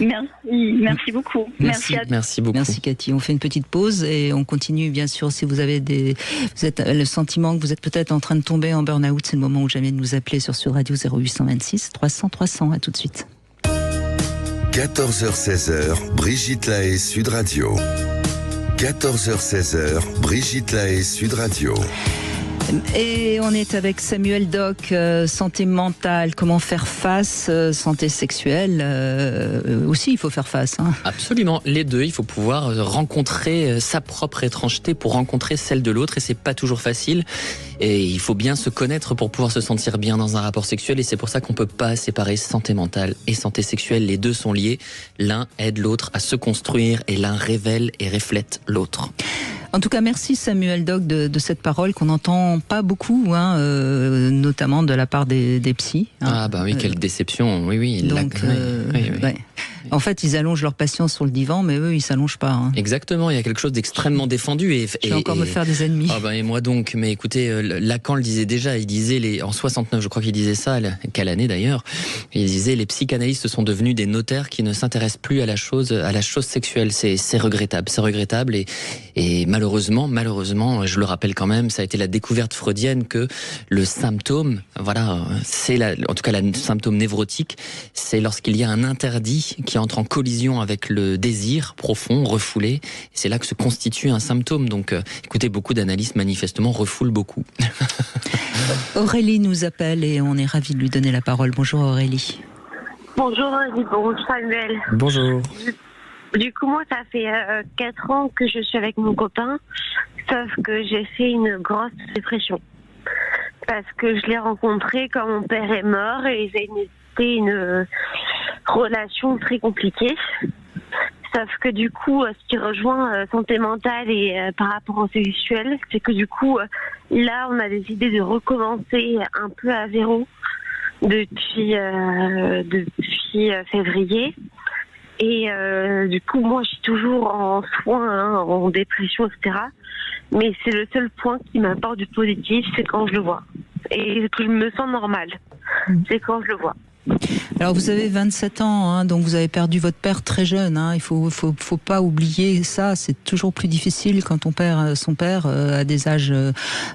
Merci beaucoup. Merci beaucoup. Merci Cathy. On fait une petite pause et on continue bien sûr. Si vous avez vous êtes le sentiment que vous êtes peut-être en train de tomber en burn-out, c'est le moment où jamais de nous appeler sur Sud Radio 0826 300 300. À tout de suite. 14h-16h, Brigitte Lahaie, Sud Radio. 14h-16h, Brigitte Lahaie, Sud Radio. Et on est avec Samuel Doc, santé mentale, comment faire face, santé sexuelle, aussi il faut faire face. Absolument, les deux, il faut pouvoir rencontrer sa propre étrangeté pour rencontrer celle de l'autre et c'est pas toujours facile. Et il faut bien se connaître pour pouvoir se sentir bien dans un rapport sexuel et c'est pour ça qu'on peut pas séparer santé mentale et santé sexuelle, les deux sont liés, l'un aide l'autre à se construire et l'un révèle et reflète l'autre. En tout cas, merci Samuel Doc de cette parole qu'on n'entend pas beaucoup, notamment de la part des psys. Ah bah oui, quelle déception, oui. Donc, oui. Ouais. En fait, ils allongent leur patient sur le divan, mais eux, ils s'allongent pas. Exactement, il y a quelque chose d'extrêmement défendu. Je vais encore me faire des ennemis. Ah bah et moi donc, mais écoutez, Lacan le disait déjà, il disait, en 69, je crois qu'il disait ça, quelle année d'ailleurs, il disait, les psychanalystes sont devenus des notaires qui ne s'intéressent plus à la chose sexuelle. C'est regrettable et malheureusement, je le rappelle quand même, ça a été la découverte freudienne que le symptôme, en tout cas le symptôme névrotique, c'est lorsqu'il y a un interdit qui entre en collision avec le désir profond, refoulé. Et c'est là que se constitue un symptôme. Donc, écoutez, beaucoup d'analystes manifestement refoulent beaucoup. Aurélie nous appelle et on est ravis de lui donner la parole. Bonjour Aurélie. Bonjour Aurélie, bonjour Samuel. Bonjour. Du coup, moi, ça fait 4 ans que je suis avec mon copain, sauf que j'ai fait une grosse dépression. Parce que je l'ai rencontré quand mon père est mort et c'était une relation très compliquée. Sauf que du coup, ce qui rejoint santé mentale et par rapport au sexuel, c'est que du coup, là, on a décidé de recommencer un peu à zéro depuis février. Et du coup, moi, je suis toujours en soins, en dépression, etc. Mais c'est le seul point qui m'apporte du positif, c'est quand je le vois. Et que je me sens normale. C'est quand je le vois. Alors vous avez 27 ans, donc vous avez perdu votre père très jeune. Il faut pas oublier ça. C'est toujours plus difficile quand on perd son père à des âges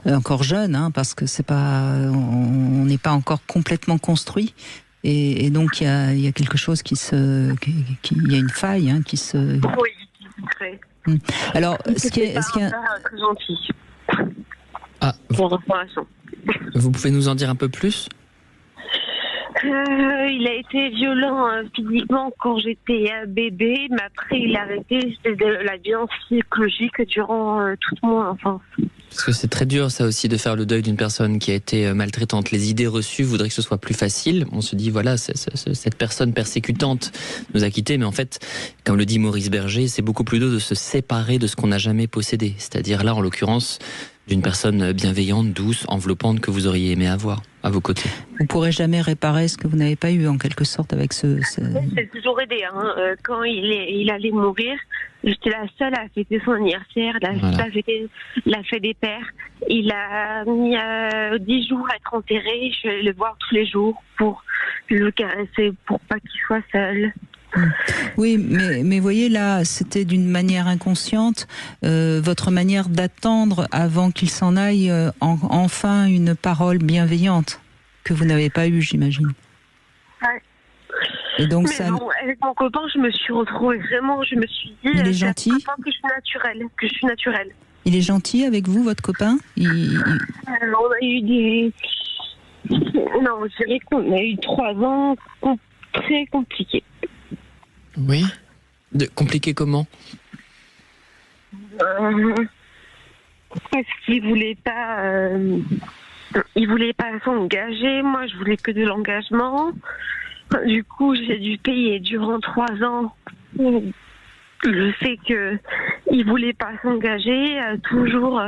encore jeunes, parce que on n'est pas encore complètement construit. Et donc il y a quelque chose il y a une faille qui se. Oui, très. Alors ce qui est très gentil. Vous pouvez nous en dire un peu plus? Il a été violent physiquement quand j'étais bébé, mais après il a arrêté. C'était de la violence psychologique durant toute mon enfance. Parce que c'est très dur ça aussi de faire le deuil d'une personne qui a été maltraitante. Les idées reçues voudraient que ce soit plus facile. On se dit voilà, cette personne persécutante nous a quittés, mais en fait, comme le dit Maurice Berger, c'est beaucoup plus dur de se séparer de ce qu'on n'a jamais possédé. C'est-à-dire là, en l'occurrence, d'une personne bienveillante, douce, enveloppante que vous auriez aimé avoir à vos côtés. Vous pourrez jamais réparer ce que vous n'avez pas eu en quelque sorte avec ce... C'est toujours aidé. Quand il allait mourir, j'étais la seule à fêter son anniversaire, la fête des pères. Il a mis 10 jours à être enterré. Je vais le voir tous les jours pour le caresser, pour pas qu'il soit seul. Oui, mais voyez là, c'était d'une manière inconsciente, votre manière d'attendre avant qu'il s'en aille enfin une parole bienveillante que vous n'avez pas eue, j'imagine. Ouais. Et donc mais bon, avec mon copain, je me suis retrouvée vraiment, je me suis dit, il est gentil. Que je suis naturelle. Il est gentil avec vous, votre copain? On a eu des... Non, je dirais qu'on a eu 3 ans très compliqués. Oui. Compliqué comment? Parce qu'il voulait pas... il voulait pas s'engager. Moi, je voulais que de l'engagement. Du coup, j'ai dû payer durant 3 ans le fait qu'il voulait pas s'engager, toujours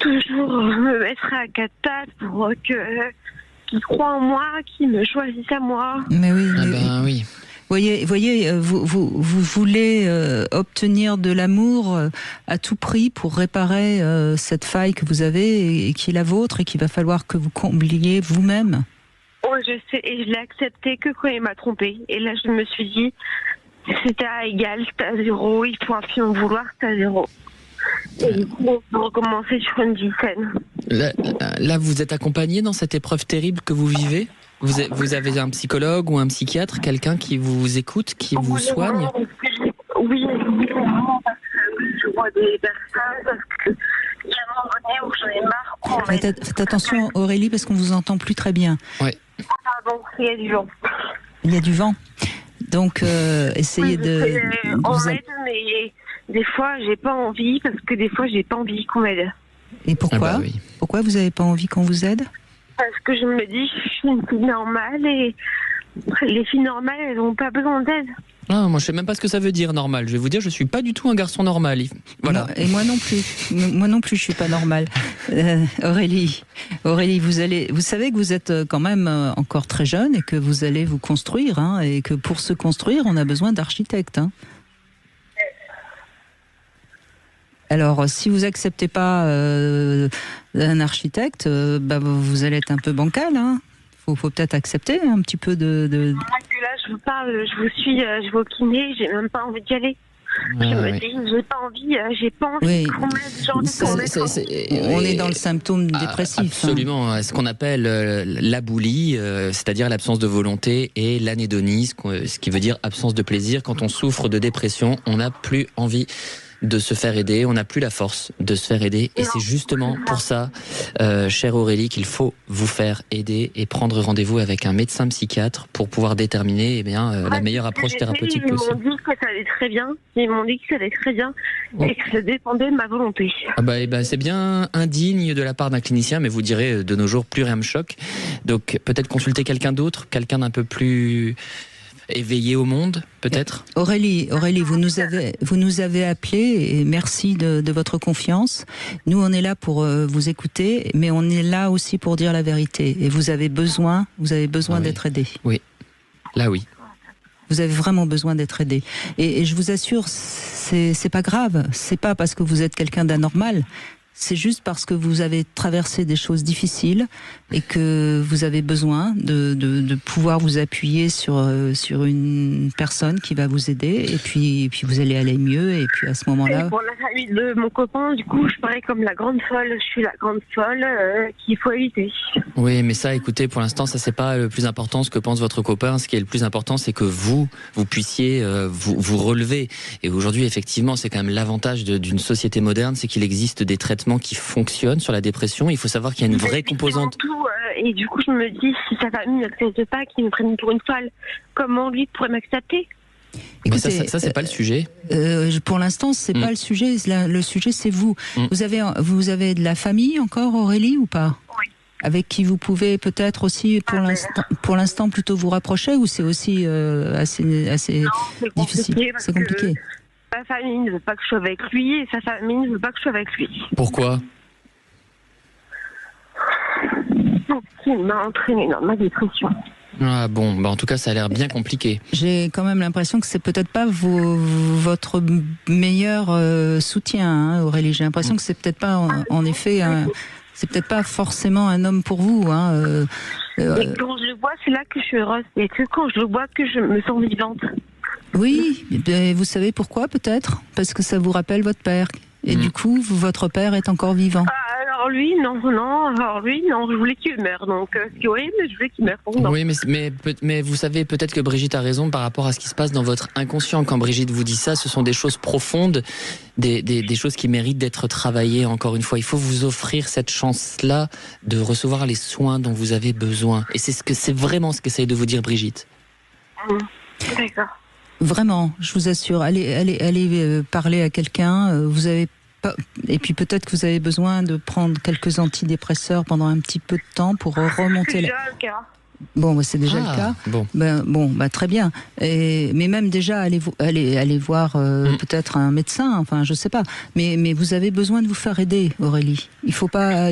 me mettre à 4 pattes pour qu'il croit en moi, qu'il me choisisse à moi. Mais oui. Oui. Voyez, vous voulez obtenir de l'amour à tout prix pour réparer cette faille que vous avez et qui est la vôtre et qu'il va falloir que vous combliez vous-même. Oui, je sais, et je l'ai accepté que quand il m'a trompée. Et là, je me suis dit, c'était à égal, t'as 0, il faut absolument vouloir, t'as 0. Et du coup, on peut recommencer sur une vie saine. Là, vous êtes accompagné dans cette épreuve terrible que vous vivez? Vous avez un psychologue ou un psychiatre, quelqu'un qui vous écoute, qui vous soigne? Oui, vraiment, parce que je vois des personnes, parce qu'il y a un moment donné où j'en ai marre. Faites attention, Aurélie, parce qu'on vous entend plus très bien. Oui. Pardon, il y a du vent. Il y a du vent. Donc, essayez de... On m'aide, mais des fois, j'ai pas envie, parce que des fois, j'ai pas envie qu'on m'aide. Et pourquoi? Oui. Pourquoi vous avez pas envie qu'on vous aide? Parce que je me dis, je suis une fille normale et les filles normales, elles n'ont pas besoin d'aide. Ah, moi, je sais même pas ce que ça veut dire normal. Je vais vous dire, je suis pas du tout un garçon normal. Voilà. Non, et moi non plus. Moi non plus, je suis pas normale. Aurélie, vous savez que vous êtes quand même encore très jeune et que vous allez vous construire, hein, et que pour se construire, on a besoin d'architectes. Hein. Alors, si vous acceptez pas un architecte, vous allez être un peu bancal. Hein. Faut peut-être accepter un petit peu de... Là, je vous parle, je vous suis, je vais au kiné, j'ai même pas envie d'y aller. Je me dis, j'ai pas envie qu'on m'aide. On est dans le symptôme dépressif. Absolument, hein. Ce qu'on appelle l'aboulie, c'est-à-dire l'absence de volonté, et l'anédonie, ce qui veut dire absence de plaisir. Quand on souffre de dépression, on n'a plus envie de se faire aider, on n'a plus la force de se faire aider, et c'est justement pour ça, chère Aurélie, qu'il faut vous faire aider et prendre rendez-vous avec un médecin psychiatre pour pouvoir déterminer la meilleure approche thérapeutique possible. Ils m'ont dit que ça allait très bien, et que ça dépendait de ma volonté. C'est bien indigne de la part d'un clinicien, mais vous direz, de nos jours, plus rien me choque. Donc peut-être consulter quelqu'un d'autre, quelqu'un d'un peu plus éveillé au monde, peut-être. Aurélie, vous nous avez appelé, et merci de votre confiance. Nous, on est là pour vous écouter, mais on est là aussi pour dire la vérité. Et vous avez besoin d'être aidé. Oui, là oui. Vous avez vraiment besoin d'être aidé. Et je vous assure, c'est pas grave. C'est pas parce que vous êtes quelqu'un d'anormal. C'est juste parce que vous avez traversé des choses difficiles et que vous avez besoin de pouvoir vous appuyer sur une personne qui va vous aider, et puis vous allez aller mieux, et puis à ce moment-là... Et pour la famille de mon copain, du coup, je parais comme la grande folle. Je suis la grande folle qu'il faut éviter. Oui, mais ça, écoutez, pour l'instant, ça c'est pas le plus important, ce que pense votre copain. Ce qui est le plus important, c'est que vous puissiez vous relever. Et aujourd'hui, effectivement, c'est quand même l'avantage d'une société moderne, c'est qu'il existe des traitements qui fonctionnent sur la dépression. Il faut savoir qu'il y a une vraie composante. Et du coup, je me dis, si sa famille n'accepte pas, qu'il me prenne pour une folle, comment lui pourrait m'accepter? Écoutez, ça c'est pas le sujet. Pour l'instant, c'est pas le sujet. Le sujet, c'est vous. Vous avez de la famille encore, Aurélie, ou pas? Oui. Avec qui vous pouvez peut-être aussi, pour l'instant, plutôt vous rapprocher, ou c'est aussi assez difficile? C'est compliqué. Ma famille ne veut pas que je sois avec lui, et sa famille ne veut pas que je sois avec lui. Pourquoi? Il m'a entraîné dans ma dépression. Ah bon, en tout cas, ça a l'air bien compliqué. J'ai quand même l'impression que c'est peut-être pas votre meilleur soutien, hein, Aurélie. J'ai l'impression que c'est peut-être pas, en effet, C'est peut-être pas forcément un homme pour vous. Hein, Et quand je le vois, c'est là que je suis heureuse. Et que quand je le vois, que je me sens vivante. Oui, vous savez pourquoi peut-être ? Parce que ça vous rappelle votre père. Et du coup, votre père est encore vivant. Alors lui, non, je voulais qu'il meure. Donc, oui, mais je voulais qu'il meure. Donc, non. Oui, mais vous savez, peut-être que Brigitte a raison par rapport à ce qui se passe dans votre inconscient. Quand Brigitte vous dit ça, ce sont des choses profondes, des choses qui méritent d'être travaillées. Encore une fois, il faut vous offrir cette chance-là de recevoir les soins dont vous avez besoin. Et c'est vraiment ce qu'essaye de vous dire Brigitte. D'accord. Vraiment, je vous assure, allez parler à quelqu'un. Vous avez pas, et puis peut-être que vous avez besoin de prendre quelques antidépresseurs pendant un petit peu de temps pour remonter. C'est déjà le cas. Bon, c'est déjà le cas. Bon. Très bien. Mais même déjà, allez voir peut-être un médecin. Enfin, je sais pas. Mais vous avez besoin de vous faire aider, Aurélie. Il faut pas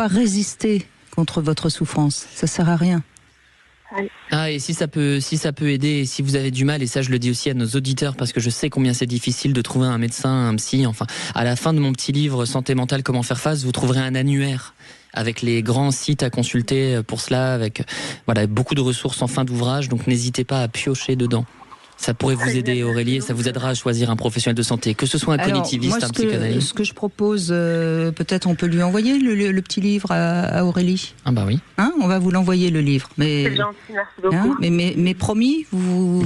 résister contre votre souffrance. Ça sert à rien. Ah, et si ça peut aider, si vous avez du mal, et ça je le dis aussi à nos auditeurs parce que je sais combien c'est difficile de trouver un médecin, un psy, enfin, à la fin de mon petit livre Santé mentale, comment faire face, vous trouverez un annuaire avec les grands sites à consulter pour cela, avec beaucoup de ressources en fin d'ouvrage, donc n'hésitez pas à piocher dedans. Ça pourrait vous aider, Aurélie, et ça vous aidera à choisir un professionnel de santé, que ce soit un cognitiviste, un psychanalyste. Ce que je propose, peut-être on peut lui envoyer le petit livre à Aurélie. Ah bah oui. Hein, on va vous l'envoyer, le livre. C'est gentil, merci beaucoup. Mais promis, vous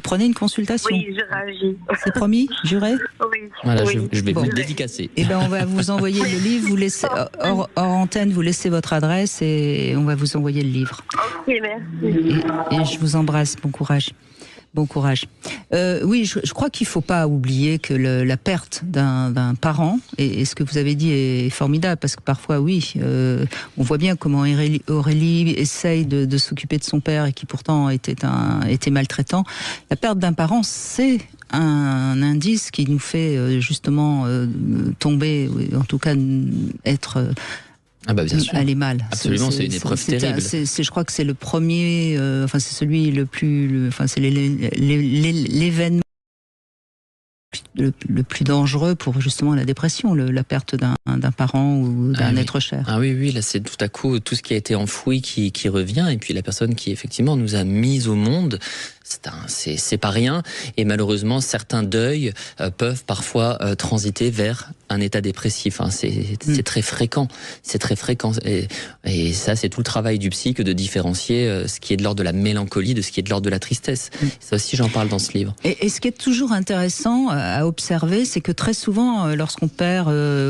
prenez une consultation. Oui, je réagis. C'est promis, juré. Oui. Voilà, oui. je vais vous le dédicacer. Eh ben, on va vous envoyer le livre, vous laissez, hors antenne, vous laissez votre adresse et on va vous envoyer le livre. Ok, merci. Et je vous embrasse, bon courage. Bon courage. Oui, je crois qu'il ne faut pas oublier que la perte d'un parent, et ce que vous avez dit est formidable, parce que parfois, oui, on voit bien comment Aurélie essaye de s'occuper de son père et qui pourtant était maltraitant. La perte d'un parent, c'est un indice qui nous fait justement tomber, en tout cas être... Ah bah bien sûr. Elle est mal. Absolument, c'est une épreuve terrible. Je crois que c'est le premier, c'est celui le plus, c'est l'événement le plus dangereux pour justement la dépression, la perte d'un parent ou d'un être cher. Ah oui, là c'est tout à coup tout ce qui a été enfoui qui revient, et puis la personne qui effectivement nous a mis au monde, c'est pas rien, et malheureusement certains deuils peuvent parfois transiter vers un état dépressif. Hein. C'est très fréquent, et ça c'est tout le travail du psy que de différencier ce qui est de l'ordre de la mélancolie de ce qui est de l'ordre de la tristesse. Ça aussi j'en parle dans ce livre. Et ce qui est toujours intéressant à observer, c'est que très souvent lorsqu'on perd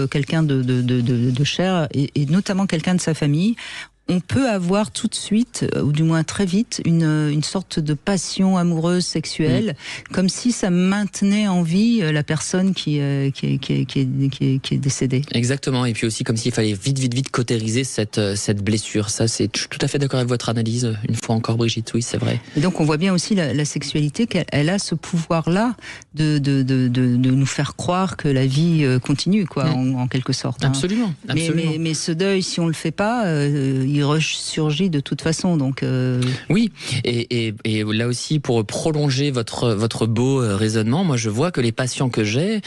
quelqu'un de cher, et notamment quelqu'un de sa famille, on peut avoir tout de suite, ou du moins très vite, une sorte de passion amoureuse sexuelle, comme si ça maintenait en vie la personne qui est décédée. Exactement, et puis aussi comme s'il fallait vite cautériser cette blessure. Ça, je suis tout à fait d'accord avec votre analyse, une fois encore Brigitte, oui c'est vrai. Et donc on voit bien aussi la sexualité, qu'elle a ce pouvoir-là de nous faire croire que la vie continue, quoi, en quelque sorte. Absolument, hein. Mais ce deuil, si on le fait pas, il ressurgit de toute façon, donc. Oui, et là aussi pour prolonger votre beau raisonnement, moi je vois que les patients que j'ai,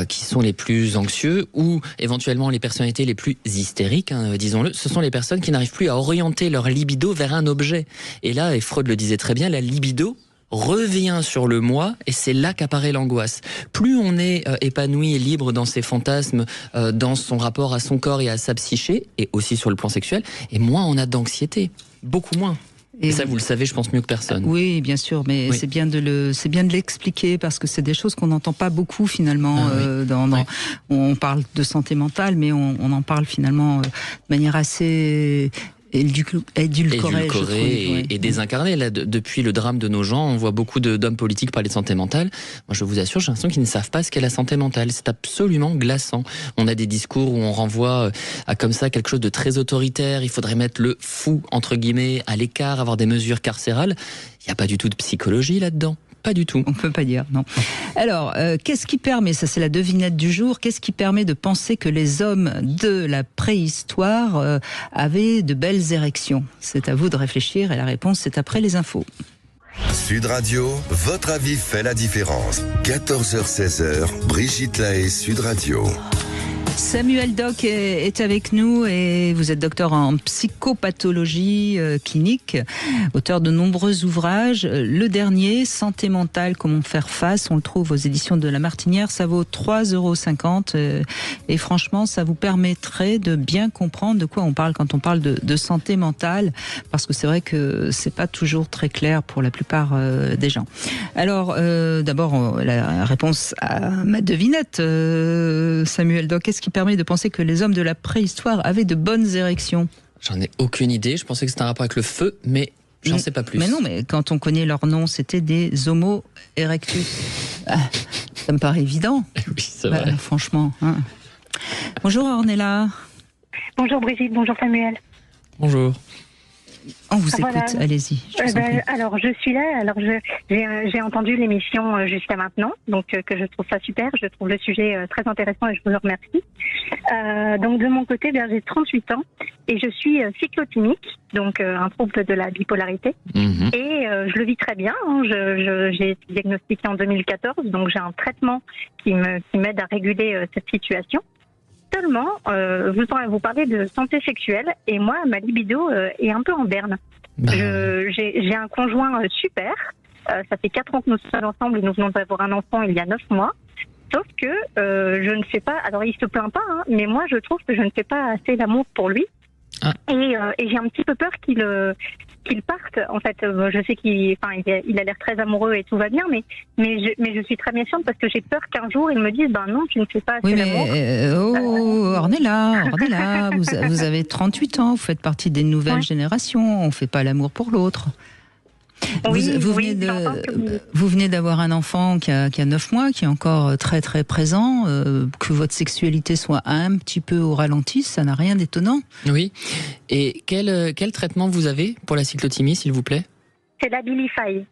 qui sont les plus anxieux ou éventuellement les personnalités les plus hystériques, hein, disons-le, ce sont les personnes qui n'arrivent plus à orienter leur libido vers un objet. Et là, et Freud le disait très bien, la libido revient sur le moi, et c'est là qu'apparaît l'angoisse. Plus on est épanoui et libre dans ses fantasmes, dans son rapport à son corps et à sa psyché, et aussi sur le plan sexuel, et moins on a d'anxiété, beaucoup moins. Et ça, vous le savez, je pense mieux que personne. Oui, bien sûr, mais c'est bien de l'expliquer, parce que c'est des choses qu'on n'entend pas beaucoup finalement. On parle de santé mentale, mais on en parle finalement de manière assez édulcorée et désincarnée. Là, depuis le drame de nos gens, on voit beaucoup d'hommes politiques parler de santé mentale. Moi, je vous assure, j'ai l'impression qu'ils ne savent pas ce qu'est la santé mentale. C'est absolument glaçant. On a des discours où on renvoie à comme ça quelque chose de très autoritaire. Il faudrait mettre le fou, entre guillemets, à l'écart, avoir des mesures carcérales. Il n'y a pas du tout de psychologie là-dedans. Pas du tout. On peut pas dire, non. Alors, qu'est-ce qui permet, ça c'est la devinette du jour, qu'est-ce qui permet de penser que les hommes de la préhistoire avaient de belles érections? C'est à vous de réfléchir, et la réponse c'est après les infos. Sud Radio, votre avis fait la différence. 14h-16h, Brigitte Lahaie, Sud Radio. Samuel Doc est avec nous et vous êtes docteur en psychopathologie clinique, auteur de nombreux ouvrages. Le dernier, Santé mentale, comment faire face, on le trouve aux éditions de La Martinière, ça vaut 3,50 € et franchement, ça vous permettrait de bien comprendre de quoi on parle quand on parle de santé mentale, parce que c'est vrai que c'est pas toujours très clair pour la plupart des gens. Alors, d'abord, la réponse à ma devinette, Samuel Doc, qu'est-ce qui permet de penser que les hommes de la préhistoire avaient de bonnes érections? J'en ai aucune idée. Je pensais que c'était un rapport avec le feu, mais j'en sais pas plus. Mais non, mais quand on connaît leur nom, c'était des Homo erectus. Ça me paraît évident. Oui, c'est vrai. Franchement. Hein. Bonjour Ornella. Bonjour Brigitte, bonjour Samuel. Bonjour. On vous écoute, allez-y. Alors je suis là, j'ai entendu l'émission jusqu'à maintenant, donc que je trouve ça super, je trouve le sujet très intéressant et je vous en remercie. Donc de mon côté, j'ai 38 ans et je suis cyclotimique, donc un trouble de la bipolarité. Et je le vis très bien, hein. J'ai été diagnostiquée en 2014, donc j'ai un traitement qui m'aide à réguler cette situation. Seulement, vous parlez de santé sexuelle et moi, ma libido est un peu en berne. J'ai un conjoint super. Ça fait 4 ans que nous sommes ensemble et nous venons d'avoir un enfant il y a 9 mois. Sauf que je ne fais pas... Alors, il se plaint pas, hein, mais moi, je trouve que je ne fais pas assez d'amour pour lui. Et j'ai un petit peu peur qu'il parte. En fait, je sais qu'il a l'air très amoureux et tout va bien, mais je suis très méfiante parce que j'ai peur qu'un jour il me dise non, tu ne fais pas assez d'amour. Ornella, vous avez 38 ans, vous faites partie des nouvelles générations, on ne fait pas l'amour pour l'autre. Vous venez d'avoir un enfant qui a 9 mois, qui est encore très très présent, que votre sexualité soit un petit peu au ralenti, ça n'a rien d'étonnant. Oui. Et quel traitement vous avez pour la cyclothymie, s'il vous plaît? C'est l'Abilify.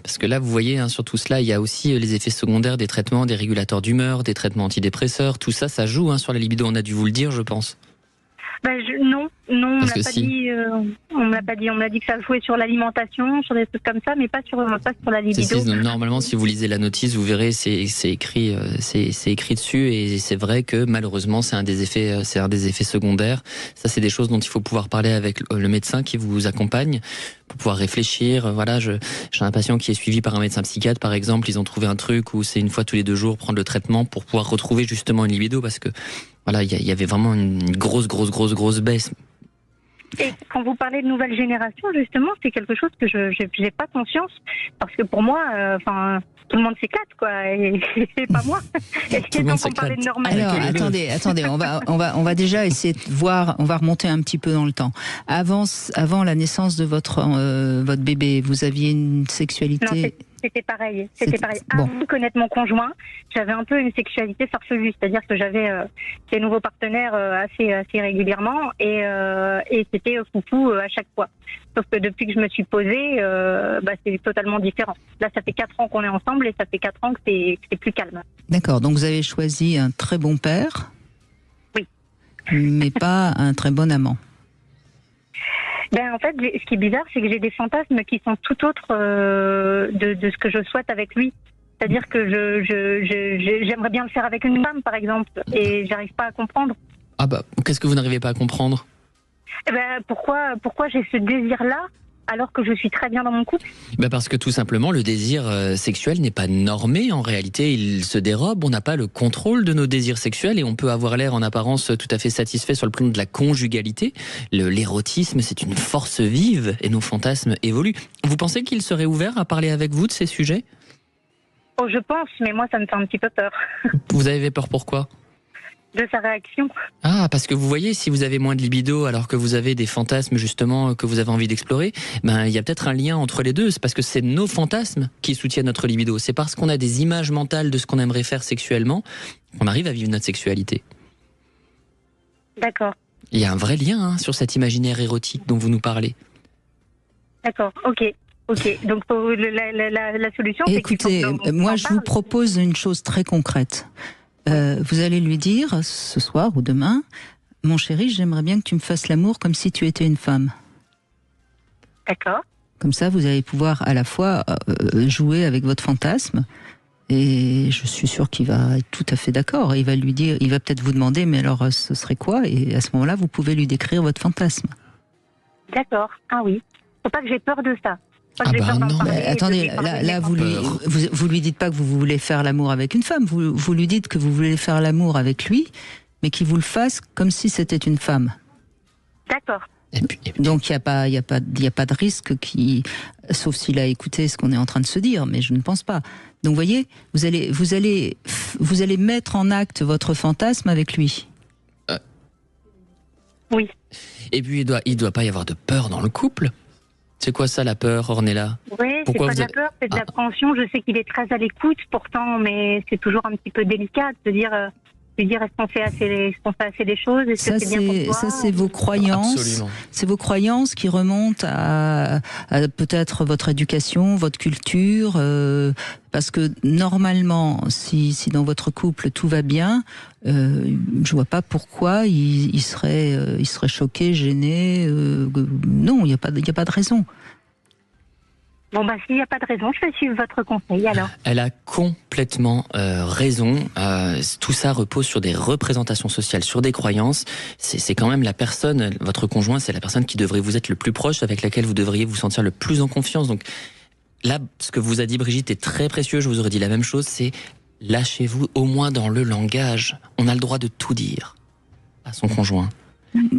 Parce que là, vous voyez, sur tout cela, il y a aussi les effets secondaires des traitements, des régulateurs d'humeur, des traitements antidépresseurs, tout ça, ça joue sur la libido, on a dû vous le dire, je pense. Non, on me l'a pas dit. On me l'a pas dit. On m'a dit que ça jouait sur l'alimentation, sur des trucs comme ça, mais pas sur la libido. Normalement, si vous lisez la notice, vous verrez, c'est écrit dessus, et c'est vrai que malheureusement, c'est un des effets secondaires. Ça, c'est des choses dont il faut pouvoir parler avec le médecin qui vous accompagne pour pouvoir réfléchir. Voilà, j'ai un patient qui est suivi par un médecin psychiatre, par exemple. Ils ont trouvé un truc où c'est une fois tous les 2 jours prendre le traitement pour pouvoir retrouver justement une libido, parce que voilà, il y avait vraiment une grosse baisse. Et quand vous parlez de nouvelle génération, justement, c'est quelque chose que je n'ai pas conscience, parce que pour moi, tout le monde s'éclate, quoi, et pas moi. Et donc on parlait de normalité. Alors, attendez, on va déjà essayer de voir, on va remonter un petit peu dans le temps. Avant la naissance de votre bébé, vous aviez une sexualité... Non, c'était pareil. Avant de connaître mon conjoint, j'avais un peu une sexualité farfelue, c'est-à-dire que j'avais des nouveaux partenaires assez régulièrement et c'était foufou à chaque fois. Sauf que depuis que je me suis posée, c'est totalement différent. Là, ça fait 4 ans qu'on est ensemble et ça fait 4 ans que c'est plus calme. D'accord, donc vous avez choisi un très bon père. Oui. Mais pas un très bon amant. En fait, ce qui est bizarre, c'est que j'ai des fantasmes qui sont tout autres de ce que je souhaite avec lui. C'est-à-dire que j'aimerais bien le faire avec une femme, par exemple, et j'arrive pas à comprendre. Qu'est-ce que vous n'arrivez pas à comprendre? Pourquoi j'ai ce désir-là alors que je suis très bien dans mon couple? Parce que tout simplement, le désir sexuel n'est pas normé. En réalité, il se dérobe. On n'a pas le contrôle de nos désirs sexuels et on peut avoir l'air en apparence tout à fait satisfait sur le plan de la conjugalité. L'érotisme, c'est une force vive et nos fantasmes évoluent. Vous pensez qu'il serait ouvert à parler avec vous de ces sujets? Je pense, mais moi, ça me fait un petit peu peur. Vous avez peur pourquoi? De sa réaction. Parce que vous voyez, si vous avez moins de libido alors que vous avez des fantasmes justement que vous avez envie d'explorer, il y a peut-être un lien entre les deux. C'est parce que c'est nos fantasmes qui soutiennent notre libido. C'est parce qu'on a des images mentales de ce qu'on aimerait faire sexuellement qu'on arrive à vivre notre sexualité. D'accord. Il y a un vrai lien sur cet imaginaire érotique dont vous nous parlez. D'accord, ok. Donc la solution, écoutez, moi je vous propose une chose très concrète. Vous allez lui dire ce soir ou demain, mon chéri, j'aimerais bien que tu me fasses l'amour comme si tu étais une femme. D'accord. Comme ça, vous allez pouvoir à la fois jouer avec votre fantasme Et je suis sûre qu'il va être tout à fait d'accord. Il va lui dire, il va peut-être vous demander, mais alors ce serait quoi? Et à ce moment-là, vous pouvez lui décrire votre fantasme. D'accord. Ah oui. Faut pas que j'ai peur de ça. Non. Mais attendez, là vous lui dites pas que vous voulez faire l'amour avec une femme. Vous lui dites que vous voulez faire l'amour avec lui, mais qu'il vous le fasse comme si c'était une femme. D'accord. Donc il y a pas de risque sauf s'il a écouté ce qu'on est en train de se dire, mais je ne pense pas. Donc vous voyez, vous allez mettre en acte votre fantasme avec lui. Oui. Et puis il doit pas y avoir de peur dans le couple. C'est quoi ça, la peur, Ornella? Oui, c'est pas de la peur, c'est de l'appréhension. Je sais qu'il est très à l'écoute, pourtant, mais c'est toujours un petit peu délicat de dire est-ce qu'on fait assez des choses? Est-ce que c'est bien pour toi? Ça, c'est vos croyances. Absolument. C'est vos croyances qui remontent à peut-être votre éducation, votre culture. Parce que normalement, si dans votre couple tout va bien, je vois pas pourquoi il serait choqué, gêné. Non, il y a pas de raison. Bon, s'il n'y a pas de raison, je vais suivre votre conseil alors. Elle a complètement raison. Tout ça repose sur des représentations sociales, sur des croyances. C'est quand même la personne, votre conjoint, c'est la personne qui devrait vous être le plus proche, avec laquelle vous devriez vous sentir le plus en confiance. Donc là, ce que vous a dit Brigitte est très précieux. Je vous aurais dit la même chose, c'est lâchez-vous au moins dans le langage. On a le droit de tout dire à son conjoint.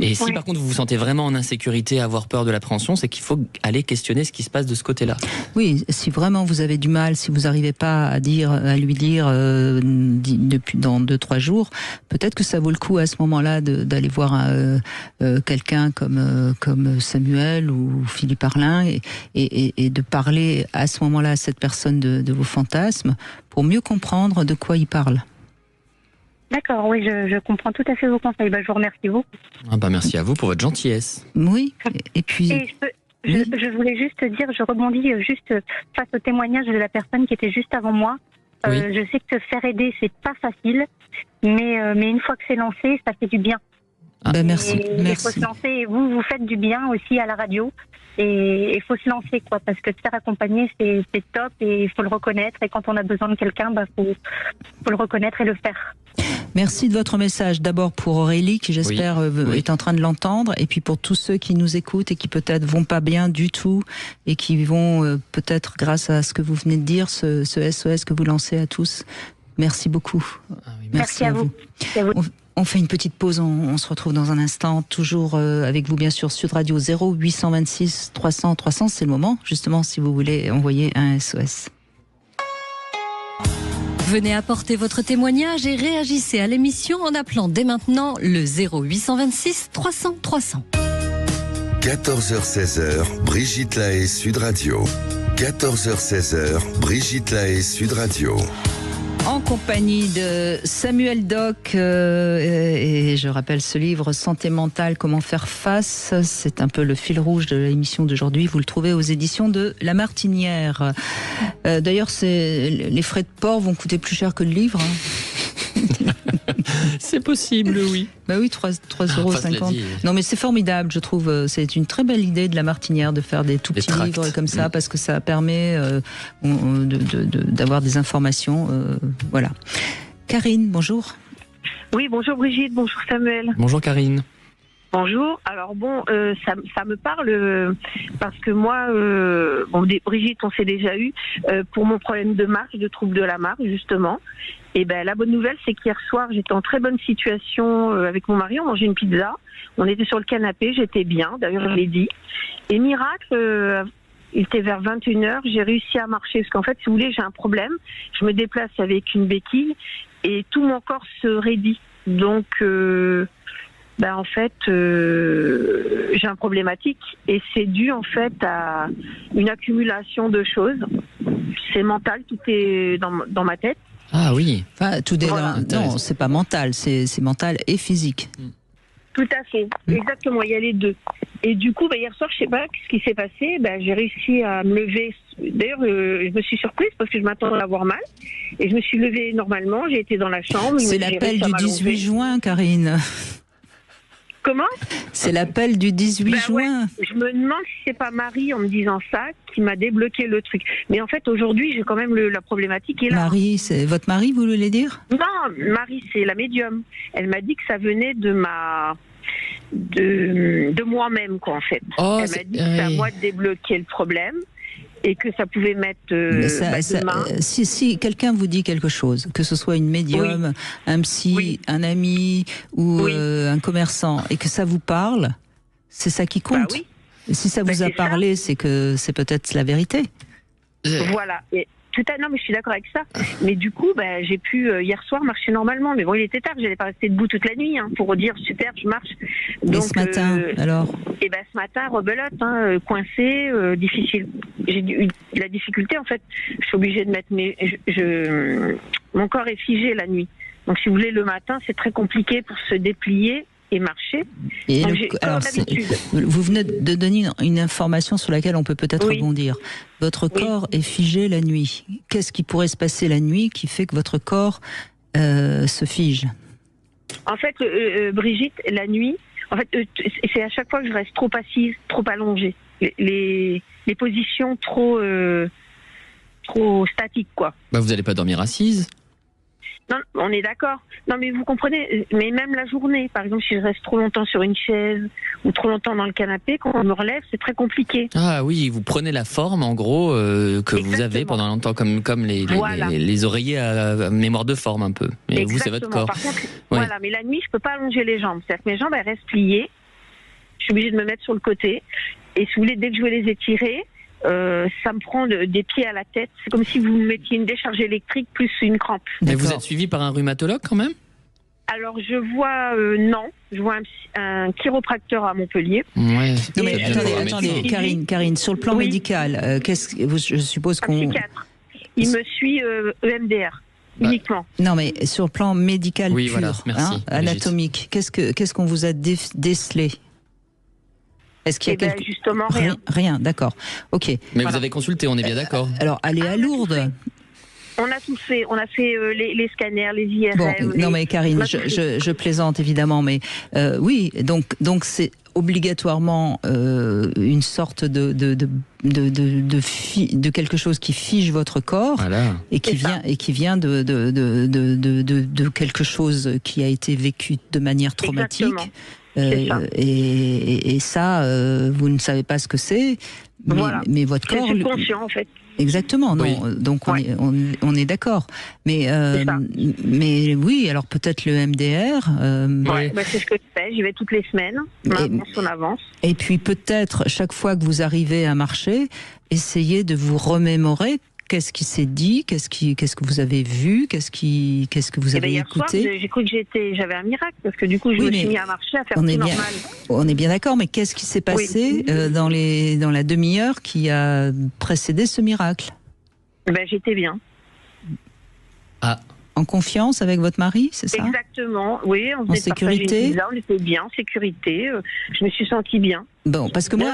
Et si par contre vous vous sentez vraiment en insécurité, avoir peur de l'appréhension, c'est qu'il faut aller questionner ce qui se passe de ce côté-là. Oui, si vraiment vous avez du mal, si vous n'arrivez pas à lui dire depuis dans 2-3 jours, peut-être que ça vaut le coup à ce moment-là d'aller voir quelqu'un comme Samuel ou Philippe Arlin et de parler à ce moment-là à cette personne de vos fantasmes pour mieux comprendre de quoi il parle. D'accord, oui, je comprends tout à fait vos conseils. Je vous remercie beaucoup. Merci à vous pour votre gentillesse. Oui, et puis... Je voulais juste dire, je rebondis juste face au témoignage de la personne qui était juste avant moi. Oui. Je sais que se faire aider, c'est pas facile, mais une fois que c'est lancé, ça fait du bien. Merci. Il faut se lancer, et vous faites du bien aussi à la radio. Et il faut se lancer, parce que se faire accompagner, c'est top, et il faut le reconnaître. Et quand on a besoin de quelqu'un, faut le reconnaître et le faire. Merci de votre message. D'abord pour Aurélie, qui j'espère est en train de l'entendre, et puis pour tous ceux qui nous écoutent et qui peut-être vont pas bien du tout, et qui vont peut-être, grâce à ce que vous venez de dire, ce SOS que vous lancez à tous. Merci beaucoup. Merci à vous. On fait une petite pause, on se retrouve dans un instant, toujours avec vous bien sûr, Sud Radio 0826 300 300, c'est le moment justement si vous voulez envoyer un SOS. Venez apporter votre témoignage et réagissez à l'émission en appelant dès maintenant le 0826 300 300. 14h-16h, Brigitte Lahaie, Sud Radio. 14h-16h, Brigitte Lahaie, Sud Radio. En compagnie de Samuel Doc, et je rappelle ce livre Santé mentale, comment faire face, c'est un peu le fil rouge de l'émission d'aujourd'hui, vous le trouvez aux éditions de La Martinière. D'ailleurs, les frais de port vont coûter plus cher que le livre. C'est possible, oui. Oui, 3,50 €. Non, mais c'est formidable, je trouve. C'est une très belle idée de La Martinière de faire des tout petits livres comme ça, parce que ça permet d'avoir des informations. Voilà. Karine, bonjour. Oui, bonjour Brigitte, bonjour Samuel. Bonjour Karine. Bonjour. Alors ça me parle parce que moi, Brigitte, on s'est déjà eu pour mon problème de marche, de trouble de la marche justement. Et la bonne nouvelle, c'est qu'hier soir, j'étais en très bonne situation avec mon mari. On mangeait une pizza, on était sur le canapé, j'étais bien. D'ailleurs, je l'ai dit. Et miracle, il était vers 21h, j'ai réussi à marcher parce qu'en fait, si vous voulez, j'ai un problème. Je me déplace avec une béquille et tout mon corps se raidit. Donc en fait, j'ai un problématique et c'est dû en fait à une accumulation de choses. C'est mental, tout est dans ma tête. Ah oui. Enfin, tout est non, c'est pas mental, c'est mental et physique. Tout à fait, exactement, il y a les deux. Et du coup, hier soir, je sais pas ce qui s'est passé, j'ai réussi à me lever. D'ailleurs, je me suis surprise parce que je m'attendais à avoir mal. Et je me suis levée normalement, j'ai été dans la chambre. C'est l'appel du 18 juin, Karine. Comment? C'est l'appel du 18 juin. Ouais. Je me demande si c'est pas Marie, en me disant ça, qui m'a débloqué le truc. Mais en fait, aujourd'hui, j'ai quand même la problématique est là. Marie, c'est votre mari, vous voulez dire? Non, Marie, c'est la médium. Elle m'a dit que ça venait de moi-même, quoi, en fait. Oh, elle m'a dit que c'est à moi de débloquer le problème. Et que ça pouvait mettre demain. Si quelqu'un vous dit quelque chose, que ce soit une médium, un psy, un ami ou un commerçant, et que ça vous parle, c'est ça qui compte. Si ça vous a parlé, c'est que c'est peut-être la vérité. Voilà. Et non, mais je suis d'accord avec ça. Mais du coup, j'ai pu hier soir marcher normalement. Mais bon, il était tard, j'allais pas rester debout toute la nuit pour dire super, je marche. Donc, ce matin, alors? Et ce matin, rebelote, coincé, difficile. J'ai eu la difficulté en fait. Je suis obligée de mettre mon corps est figé la nuit. Donc, si vous voulez, le matin, c'est très compliqué pour se déplier et marcher. Et vous venez de donner une information sur laquelle on peut peut-être rebondir. Votre corps est figé la nuit. Qu'est-ce qui pourrait se passer la nuit qui fait que votre corps se fige? En fait, Brigitte, la nuit, en fait, c'est à chaque fois que je reste trop assise, trop allongée. Les positions trop statiques, quoi. Vous n'allez pas dormir assise? Non, on est d'accord. Non, mais vous comprenez, mais même la journée, par exemple, si je reste trop longtemps sur une chaise ou trop longtemps dans le canapé, quand on me relève, c'est très compliqué. Ah oui, vous prenez la forme, en gros, que vous avez pendant longtemps, comme les oreillers à mémoire de forme, un peu. Mais vous, c'est votre corps. Par contre, voilà, mais la nuit, je peux pas allonger les jambes. C'est-à-dire que mes jambes, elles restent pliées. Je suis obligée de me mettre sur le côté. Et si vous voulez, dès que je veux les étirer, ça me prend des pieds à la tête. C'est comme si vous me mettiez une décharge électrique plus une crampe. Mais vous êtes suivi par un rhumatologue quand même? Alors je vois je vois un chiropracteur à Montpellier. Ouais. Non mais attendez, Karine, sur le plan médical, je suppose qu'on... Psychiatre. Il me suit EMDR. Uniquement. Non mais sur le plan médical pur, voilà, merci, anatomique, qu'est-ce qu'on vous a décelé? Est-ce qu'il y a justement rien. Rien, d'accord. Ok. Mais vous avez consulté, on est bien d'accord. Alors, allez à Lourdes. On a tout fait. On a fait les scanners, les IRM. Non mais Karine, je plaisante évidemment, mais oui. Donc c'est obligatoirement une sorte de quelque chose qui fige votre corps et qui vient de quelque chose qui a été vécu de manière traumatique. Et ça, vous ne savez pas ce que c'est, mais votre corps... Je suis conscient, en fait. Exactement, non. Donc on est d'accord. Mais oui, alors peut-être le MDR... c'est ce que je fais, j'y vais toutes les semaines, on avance. Et puis peut-être, chaque fois que vous arrivez à marcher, essayez de vous remémorer qu'est-ce qui s'est dit, qu'est-ce que vous avez vu, qu'est-ce que vous avez écouté. Hier soir, j'ai cru que j'avais un miracle, parce que du coup, je me suis mis à marcher, à faire tout normal. On est bien d'accord, mais qu'est-ce qui s'est passé dans la demi-heure qui a précédé ce miracle? J'étais bien. En confiance avec votre mari, c'est ça? Exactement, oui. En sécurité? On était bien, en sécurité. Je me suis sentie bien. Bon, parce que moi,